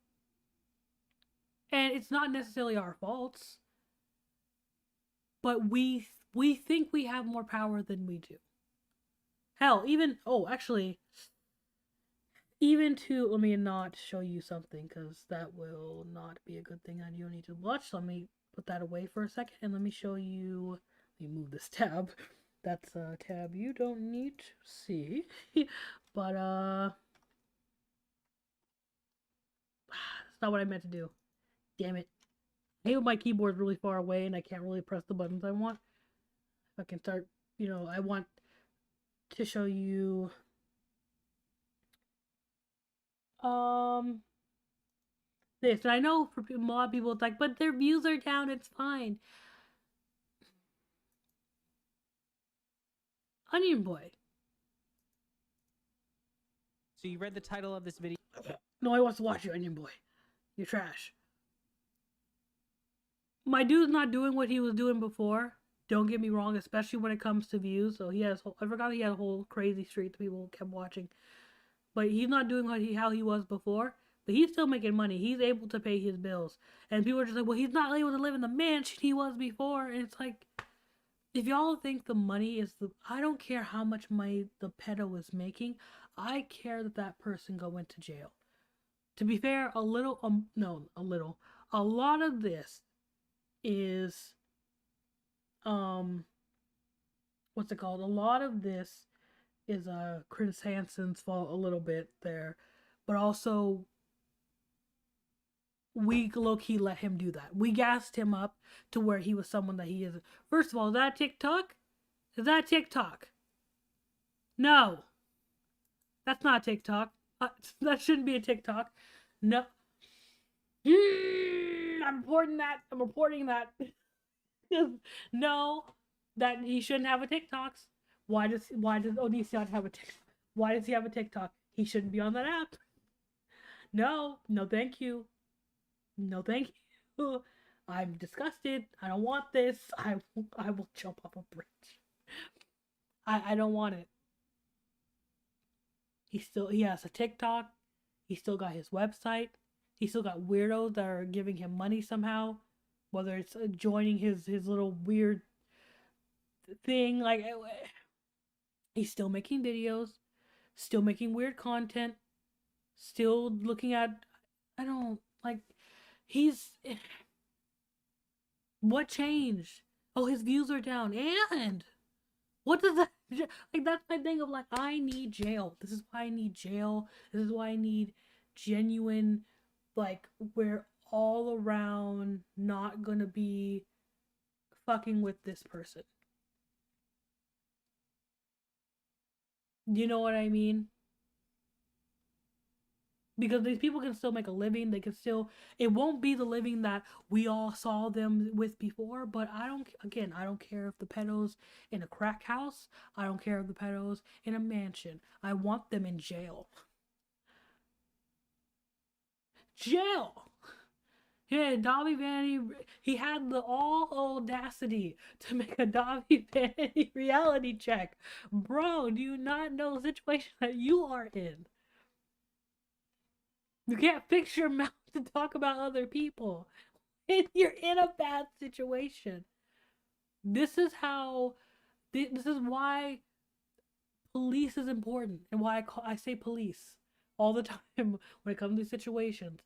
And it's not necessarily our faults. But we think we have more power than we do. Hell, even let me not show you something, because that will not be a good thing and you'll need to watch. So let me put that away for a second and let me show you. Let me move this tab. That's a tab you don't need to see. But that's not what I meant to do. Damn it. I hate when my keyboard's really far away and I can't really press the buttons I want. If I can start, I want to show you this. And I know for a lot of people it's like, but their views are down, it's fine. Onion Boy. So you read the title of this video? No, I want to watch you, Onion Boy. You're trash. My dude's not doing what he was doing before. Don't get me wrong, especially when it comes to views. So I forgot he had a whole crazy streak that people kept watching. But he's not doing how he was before. But he's still making money. He's able to pay his bills. And people are just like, well, he's not able to live in the mansion he was before. And it's like, if y'all think the money is I don't care how much money the pedo is making. I care that that person go into jail. To be fair, a lot of this is, what's it called? A lot of this is Chris Hansen's fault a little bit there, but also we low-key let him do that. We gassed him up to where he was someone that he isn't. First of all, is that TikTok? Is that TikTok? No. That's not TikTok. That shouldn't be a TikTok. No. I'm reporting that. No, that he shouldn't have a TikToks. Why does Odysseon have a TikTok? Why does he have a TikTok? He shouldn't be on that app. No, thank you. No, thank you. I'm disgusted. I don't want this. I will jump off a bridge. I don't want it. He has a TikTok. He still got his website. He still got weirdos that are giving him money somehow. Whether it's joining his little weird thing. Like, he's still making videos. Still making weird content. Still looking at... What changed? Oh, his views are down. And... what does that... like, that's my thing of, like, I need jail. This is why I need jail. This is why I need genuine, like, we're all around not gonna be fucking with this person. You know what I mean? because these people can still make a living. They can still, it won't be the living that we all saw them with before, but I don't care if the pedos in a crack house. I don't care if the pedos in a mansion. I want them in jail. Jail! Yeah, Dobby Vanity, he had the all audacity to make a Dobby Vanity reality check. Bro, do you not know the situation that you are in? You can't fix your mouth to talk about other people. You're in a bad situation. This is why police is important, and why I say police all the time when it comes to these situations.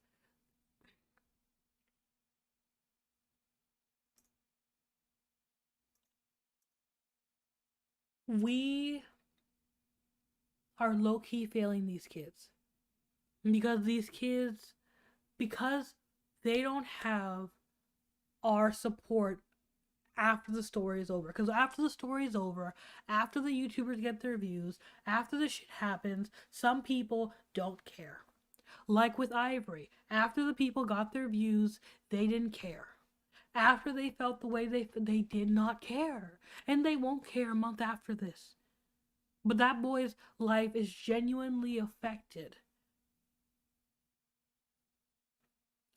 We are low-key failing these kids. Because because they don't have our support after the story is over. Because after the story is over, after the YouTubers get their views, after the shit happens, some people don't care. Like with Ivory, after the people got their views, they didn't care. After they felt the way they did not care. And they won't care a month after this. But that boy's life is genuinely affected.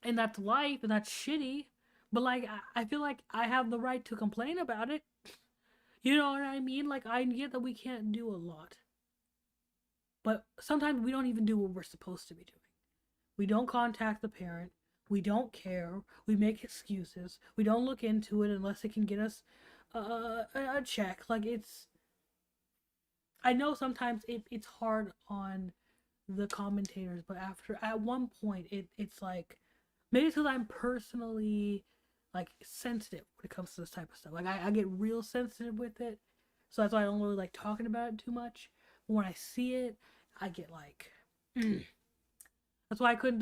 And that's life, and that's shitty. But, like, I feel like I have the right to complain about it. You know what I mean? Like, I get that we can't do a lot. But sometimes we don't even do what we're supposed to be doing. We don't contact the parent. We don't care. We make excuses. We don't look into it unless it can get us a check. Like, it's... I know sometimes it's hard on the commentators, but at one point, it's like... Maybe it's because I'm personally, like, sensitive when it comes to this type of stuff. Like, I get real sensitive with it. So that's why I don't really like talking about it too much. But when I see it, I get like... That's why I couldn't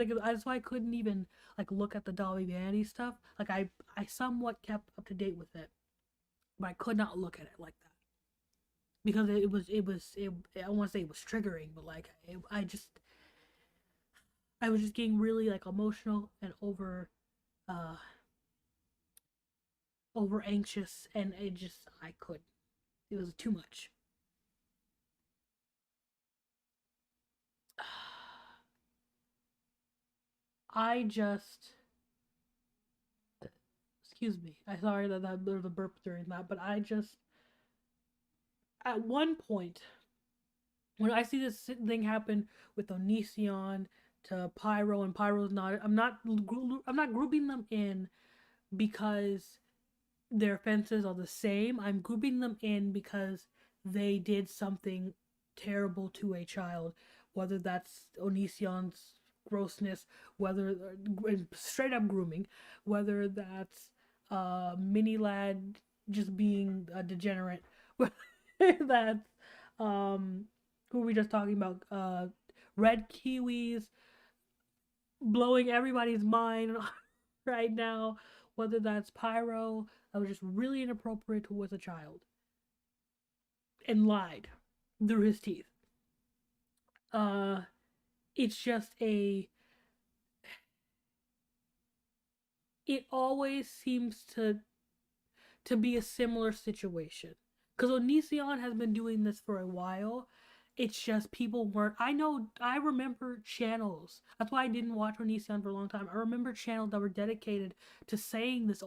even, like, look at the Dolly Vanity stuff. Like, I somewhat kept up to date with it. But I could not look at it like that. Because I don't want to say it was triggering, but, like, I was just getting really, like, emotional and over anxious, and I couldn't. It was too much. Excuse me. I'm sorry that there's a burp during that, but at one point, when I see this thing happen with Onision to Pyro, and Pyro's not, I'm not grouping them in because their offenses are the same. I'm grouping them in because they did something terrible to a child, whether that's Onision's grossness, whether straight up grooming, whether that's Mini Lad just being a degenerate, that's who were we just talking about, Red Kiwiz blowing everybody's mind right now, whether that's Pyro that was just really inappropriate towards a child and lied through his teeth. It's just it always seems to be a similar situation. Because Onision has been doing this for a while. It's just people weren't... I remember channels. That's why I didn't watch Onision for a long time. I remember channels that were dedicated to saying this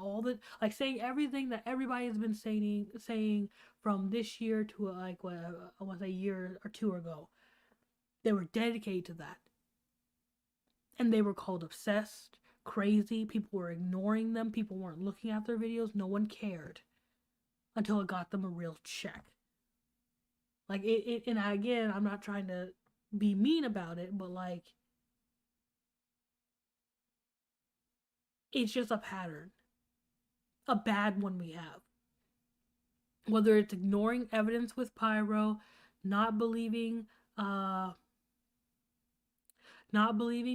saying everything that everybody has been saying from this year to, like, what, I want to say a year or two ago. They were dedicated to that. And they were called obsessed, crazy. People were ignoring them. People weren't looking at their videos. No one cared. Until it got them a real check. Like, and again, I'm not trying to be mean about it, but, like, it's just a pattern. A bad one we have. Whether it's ignoring evidence with Pyro, not believing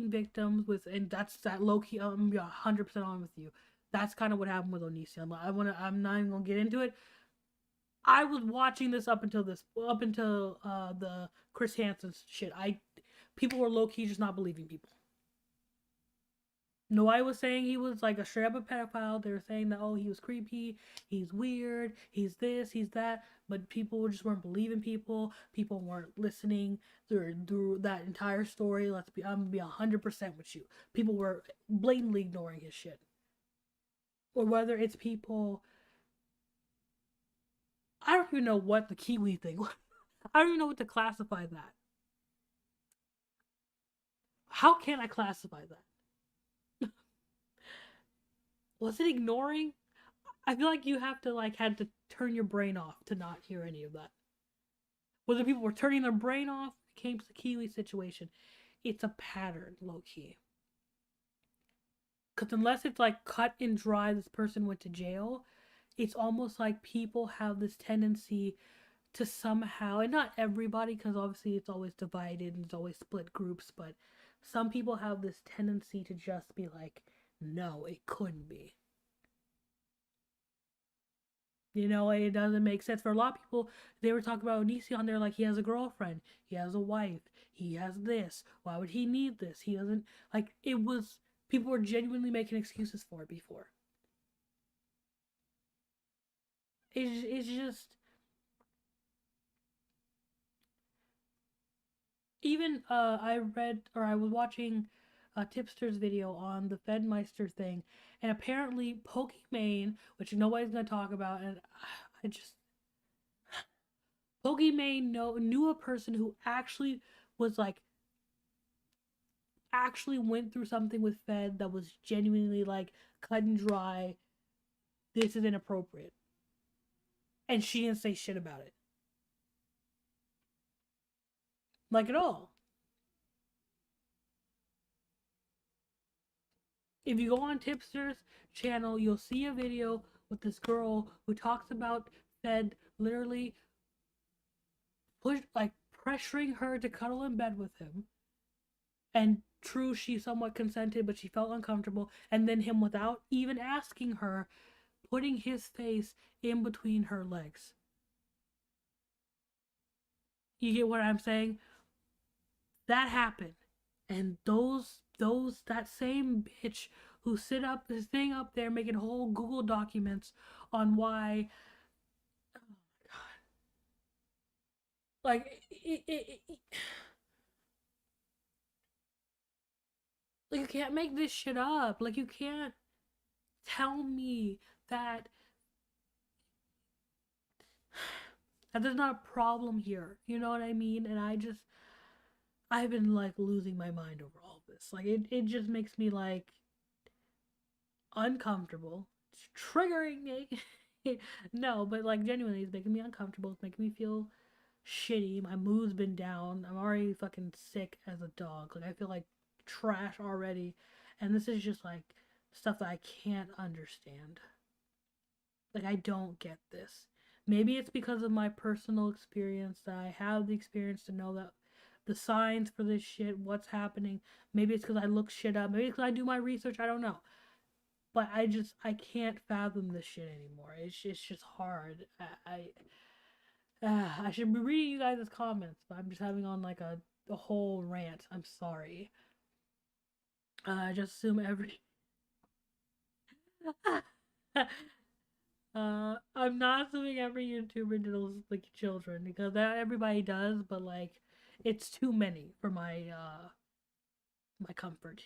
victims with, and that's that low-key, I'm 100% on with you. That's kind of what happened with Onision. I'm not even gonna get into it. I was watching this up until the Chris Hansen shit. people were low-key just not believing people. Nobody was saying he was like a straight up a pedophile. They were saying that, oh, he was creepy, he's weird, he's this, he's that. But people just weren't believing people. People weren't listening through that entire story. I'm gonna be 100% with you. People were blatantly ignoring his shit. Or whether it's people, I don't even know what the Kiwi thing was. I don't even know what to classify that. How can I classify that? Was it ignoring? I feel like you have to had to turn your brain off to not hear any of that. Whether people were turning their brain off, it came to the Kiwi situation. It's a pattern, low key. Because unless it's cut and dry, this person went to jail, it's almost like people have this tendency to somehow, and not everybody, because obviously it's always divided and it's always split groups, but some people have this tendency to just be like, no, it couldn't be. It doesn't make sense. For a lot of people, they were talking about Onision, they're like, he has a girlfriend, he has a wife, he has this, why would he need this? He doesn't, people were genuinely making excuses for it before. It's just, even, I was watching Tipster's video on the Fedmeister thing, and apparently Pokimane, which nobody's gonna talk about, and Pokimane knew a person who actually was actually went through something with Fed that was genuinely cut and dry, this is inappropriate, and she didn't say shit about it, at all. If you go on Tipster's channel, you'll see a video with this girl who talks about Fed literally pressuring her to cuddle in bed with him. And true, she somewhat consented, but she felt uncomfortable. And then him, without even asking her, putting his face in between her legs. You get what I'm saying? That happened. And that same bitch who sitting up there making whole Google documents on why, oh my god, you can't make this shit up. You can't tell me that there's not a problem here. You know what I mean? And I've been losing my mind over all this. It just makes me uncomfortable. It's triggering me. No, but genuinely, it's making me uncomfortable. It's making me feel shitty. My mood's been down. I'm already fucking sick as a dog. I feel like trash already. And this is just stuff that I can't understand. I don't get this. Maybe it's because of my personal experience, that I have the experience to know that the signs for this shit, what's happening. Maybe it's because I look shit up. Maybe it's because I do my research. I don't know. But I can't fathom this shit anymore. It's just hard. I should be reading you guys' comments, but I'm just having on a whole rant. I'm sorry. I just assume every... I'm not assuming every YouTuber deals with children, because everybody does, but it's too many for my my comfort,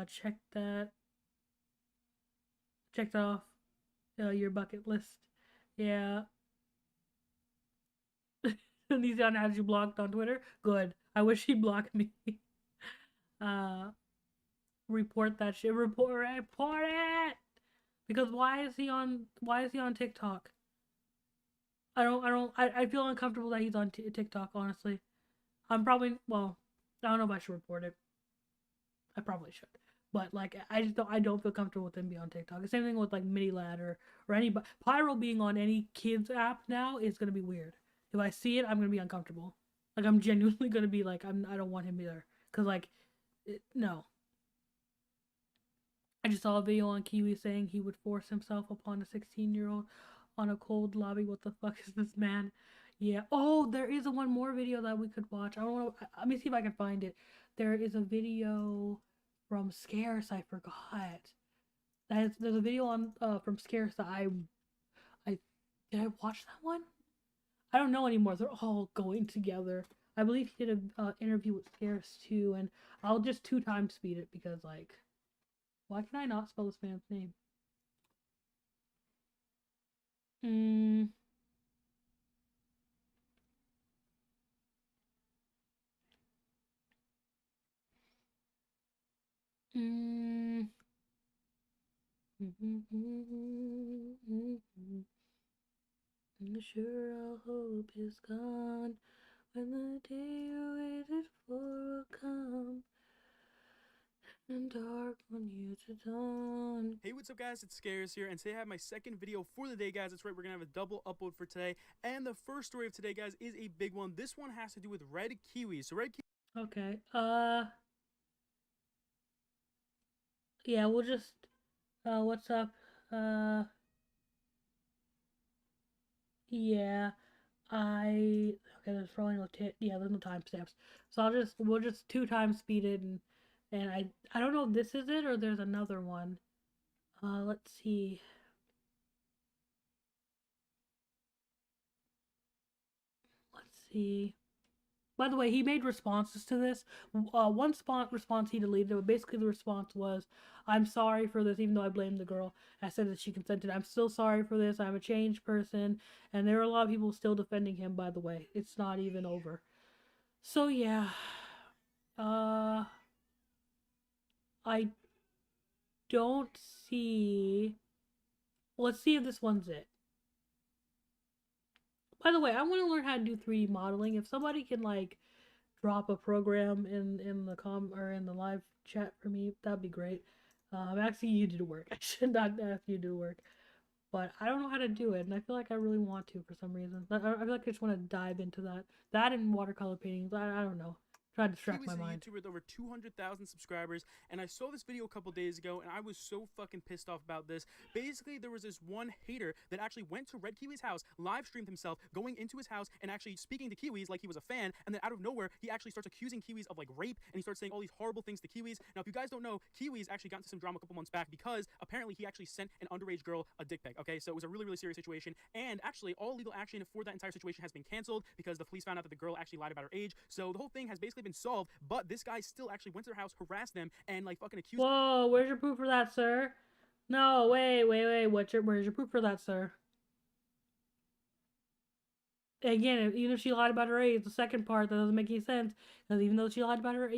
check that off your bucket list. Yeah. Onision has you blocked on Twitter? Good. I wish he blocked me. Report that shit. Report it. Because why is he on TikTok? I feel uncomfortable that he's on TikTok, honestly. I don't know if I should report it. I probably should. But I don't feel comfortable with him being on TikTok. The same thing with Mini Lad or anybody. Pyro being on any kids app now is gonna be weird. If I see it, I'm gonna be uncomfortable. I'm genuinely gonna be I don't want him either. Cause no. I just saw a video on Kiwiz saying he would force himself upon a 16-year-old on a cold lobby. What the fuck is this man? Yeah. Oh, there is one more video that we could watch. I don't know. Let me see if I can find it. There is a video from Scarce. I forgot. There's a video on from Scarce that I did I watch that one? I don't know anymore. They're all going together. I believe he did a interview with Scarce too, and I'll just 2x speed it because like, why can I not spell this man's name? Sure, all hope is gone when the day you waited for will come and dark when you to dawn. Hey, what's up guys, it's Scares here, and today I have my second video for the day, guys. That's right, we're gonna have a double upload for today, and the first story of today, guys, is a big one. This one has to do with red kiwis. So red kiwis. Okay, yeah, we'll just, what's up, yeah, okay, there's probably no there's no timestamps, so we'll just 2x speed it, and I don't know if this is it or there's another one. Let's see. By the way, he made responses to this. One response he deleted, but basically the response was, "I'm sorry for this, even though I blamed the girl. I said that she consented. I'm still sorry for this. I'm a changed person." And there are a lot of people still defending him, by the way. It's not even over. So yeah. I don't see... Let's see if this one's it. By the way, I want to learn how to do 3D modeling. If somebody can like drop a program in the in the live chat for me, that'd be great. I'm asking you to do work. I should not ask you to do work, but I don't know how to do it, and I feel like I really want to for some reason. I feel like I just want to dive into that. That and watercolor paintings. I don't know. Try to distract my mind. Kiwiz is a YouTuber with over 200,000 subscribers, and I saw this video a couple days ago, and I was so fucking pissed off about this. Basically, there was this one hater that actually went to Red Kiwi's house, live streamed himself, going into his house, and actually speaking to Kiwiz like he was a fan, and then out of nowhere, he actually starts accusing Kiwiz of like rape, and he starts saying all these horrible things to Kiwiz. Now, if you guys don't know, Kiwiz actually got into some drama a couple months back because apparently he actually sent an underage girl a dick pic, okay? So it was a really, really serious situation, and actually all legal action for that entire situation has been canceled because the police found out that the girl actually lied about her age. So the whole thing has basically been solved, but this guy still actually went to their house, harassed them, and like fucking accused. Whoa, where's your proof for that, sir? No, wait. Where's your proof for that, sir? Again, even if she lied about her age, the second part that doesn't make any sense, because even if she lied about her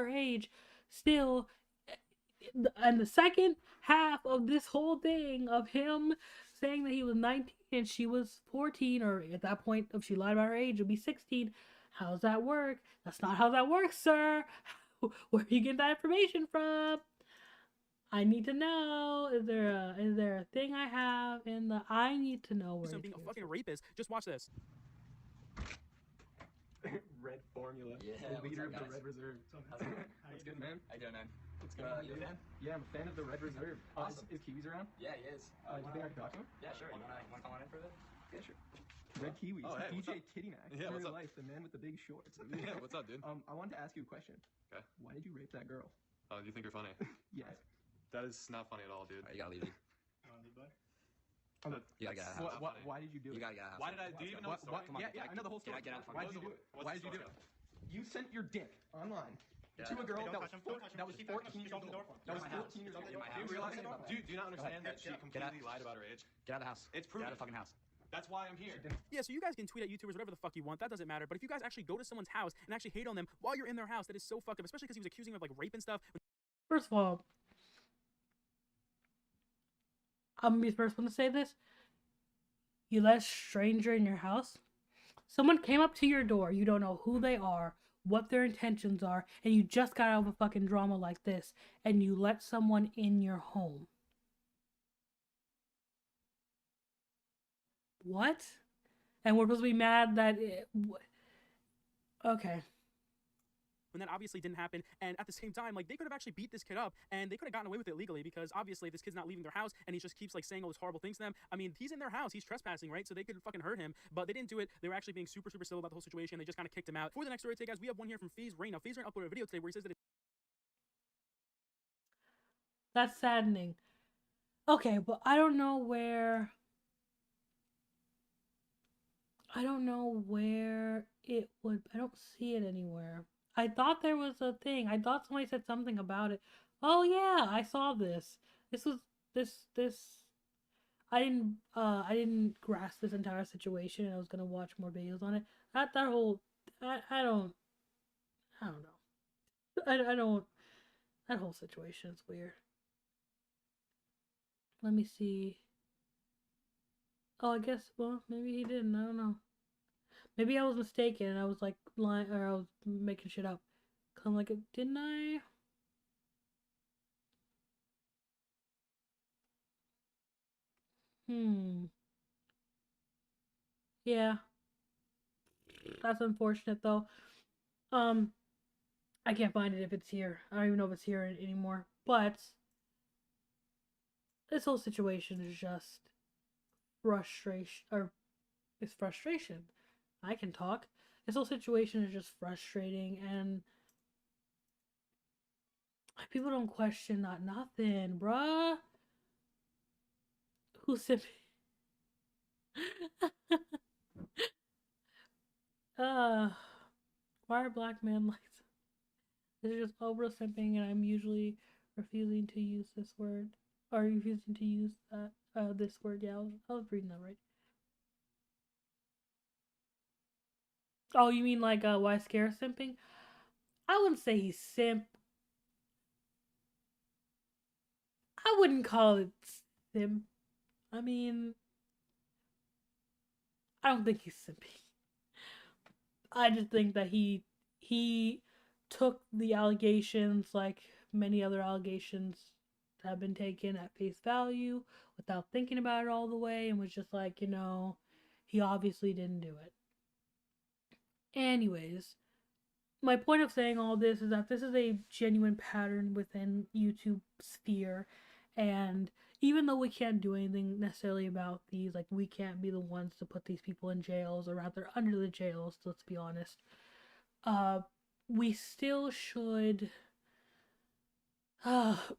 age, still, and the second half of this whole thing of him saying that he was 19 and she was 14, or at that point, if she lied about her age, it would be 16. How does that work? That's not how that works, sir. Where are you getting that information from? I need to know. Is there a thing I have in the... I need to know where... being a fucking rapist. Just watch this. Red Formula. Yeah, The leader of what's the up, Red Reserve. What's good, man? How you doing, man? What's good? You a fan? Yeah, I'm a fan of the Red Reserve. Awesome. Is Kiwiz around? Yeah, he is. Do you think I can talk to him? Yeah, sure. You wanna call on in for a bit? Yeah, sure. Red Kiwiz. Oh, hey, what's DJ up? Titty Mac. Yeah, in what's real up? life, the man with the big shorts. Yeah, what's up, dude? I wanted to ask you a question. Okay. Why did you rape that girl? Oh, you think you're funny? Yes. That is not funny at all, dude. You gotta leave. You gotta get out of the house. Why did you do it? You gotta get out of the house. Why did I? Do you even know the story? Come on. Yeah, I know the whole story. Can I get out of the Why fucking did you do it? What's Why the did you do story? it? You sent your dick online Yeah. to a girl Hey, that was 14 years old. That was 14 years old. In my Do you house. realize? Do you not understand that she completely lied about her age? Get out of the house. It's Get out proven. of the fucking house. That's why I'm here. Yeah, so you guys can tweet at YouTubers whatever the fuck you want. That doesn't matter. But if you guys actually go to someone's house and actually hate on them while you're in their house, that is so fucked up. Especially because he was accusing them of like rape and stuff. First of all, I'm gonna be the first one to say this. You let a stranger in your house? Someone came up to your door, you don't know who they are, what their intentions are, and you just got out of a fucking drama like this, and you let someone in your home. What? And we're supposed to be mad that okay. when that obviously didn't happen. And at the same time, like, they could have actually beat this kid up, and they could have gotten away with it legally, because obviously this kid's not leaving their house, and he just keeps like saying all these horrible things to them. I mean, he's in their house, he's trespassing, right? So they could fucking hurt him, but they didn't do it. They were actually being super civil about the whole situation. They just kind of kicked him out. For the next story today, guys, we have one here from FaZe Rain. Now, FaZe Rain uploaded a video today where he says that That's saddening. Okay, but I don't know where it would. I don't see it anywhere. I thought there was a thing. I thought somebody said something about it. Oh yeah, I saw this. This. I didn't grasp this entire situation, and I was gonna watch more videos on it. That whole. I don't know. I don't. That whole situation is weird. Let me see. Oh, I guess, well, maybe he didn't. I don't know. Maybe I was mistaken and I was like lying, or I was making shit up. Cause I'm like, didn't I? Yeah. That's unfortunate though. I can't find it if it's here. I don't even know if it's here anymore. But this whole situation is just frustration, or it's frustration. I can talk. This whole situation is just frustrating, and people don't question nothing, bruh. Who's sipping? Why are black men like this? Is just over simping, and I'm usually refusing to use this word, or refusing to use this word. Yeah, I was reading that right. Oh, you mean like why scare simping? I wouldn't say he's simp. I wouldn't call it simp. I mean, I don't think he's simping. I just think that he took the allegations, like many other allegations that have been taken, at face value without thinking about it all the way, and was just like, you know, he obviously didn't do it. Anyways, my point of saying all this is that this is a genuine pattern within YouTube sphere, and even though we can't do anything necessarily about these, like, we can't be the ones to put these people in jails, or rather under the jails, let's be honest, we still should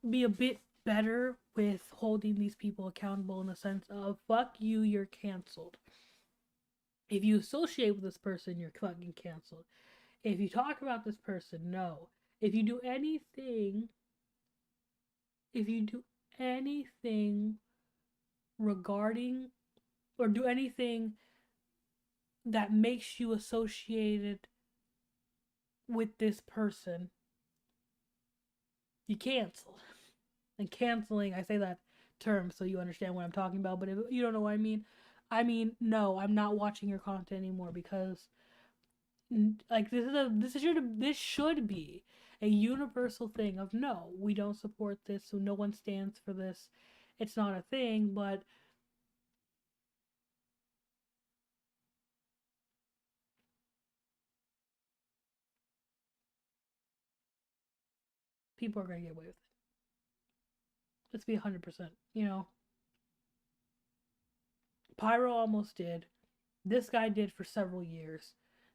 be a bit better with holding these people accountable, in the sense of, fuck you, you're canceled. If you associate with this person, you're fucking canceled. If you talk about this person, no. If you do anything regarding, or do anything that makes you associated with this person, you cancel. And canceling, I say that term so you understand what I'm talking about, but if you don't know what I mean, no, I'm not watching your content anymore, because like this should be a universal thing of, no, we don't support this, so no one stands for this. It's not a thing, but people are gonna get away with it. Let's be 100%. You know, Pyro almost did. This guy did for several years.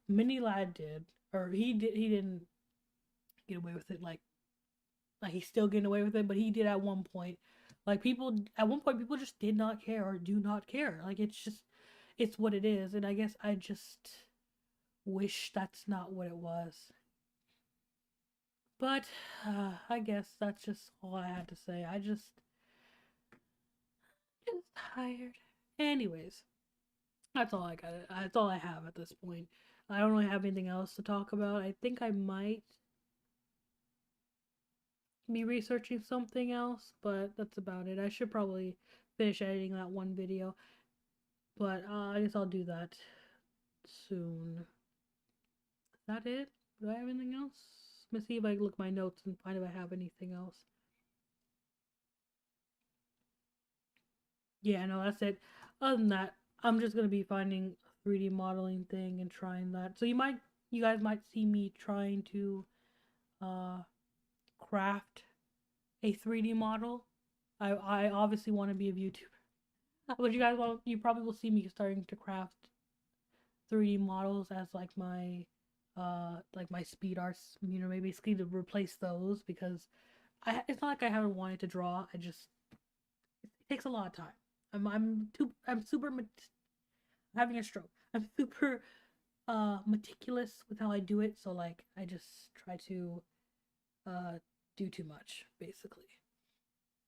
Mini Lad did, or he didn't get away with it. Like he's still getting away with it, but he did at one point. Like, people just did not care, or do not care. Like, it's what it is. And I guess I just wish that's not what it was. But I guess that's just all I had to say. I'm just tired. Anyways, that's all I got. That's all I have at this point. I don't really have anything else to talk about. I think I might be researching something else, but that's about it. I should probably finish editing that one video, but I guess I'll do that soon. Is that it? Do I have anything else? Let me see if I can look at my notes and find if I have anything else. Yeah, no, that's it. Other than that, I'm just gonna be finding a 3D modeling thing and trying that. So you guys might see me trying to craft a 3D model. I obviously want to be a YouTuber. But you guys want, you probably will see me starting to craft 3D models as like my speed arts, you know, maybe basically to replace those, because it's not like I haven't wanted to draw. It takes a lot of time. I'm having a stroke. I'm super meticulous with how I do it, so like I just try to do too much basically.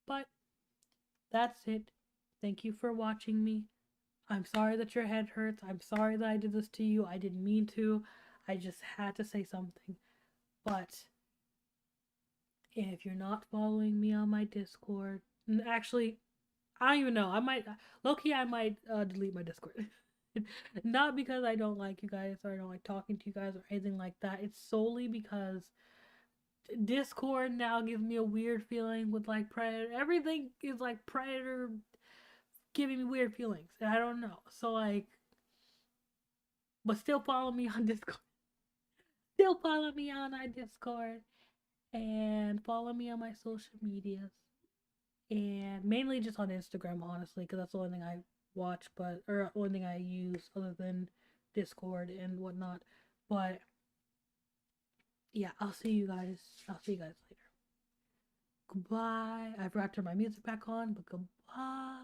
But that's it. Thank you for watching me. I'm sorry that your head hurts. I'm sorry that I did this to you. I didn't mean to. I just had to say something. But if you're not following me on my Discord, actually, I don't even know. I might, low-key, I might delete my Discord. Not because I don't like you guys or I don't like talking to you guys or anything like that. It's solely because Discord now gives me a weird feeling with like Predator. Everything is like Predator giving me weird feelings. And I don't know. So like, but still follow me on Discord. Still follow me on my Discord. And follow me on my social medias. And mainly just on Instagram, honestly, because that's the only thing I watch, or only thing I use other than Discord and whatnot. But yeah, I'll see you guys later. Goodbye. I forgot to turn my music back on, but goodbye.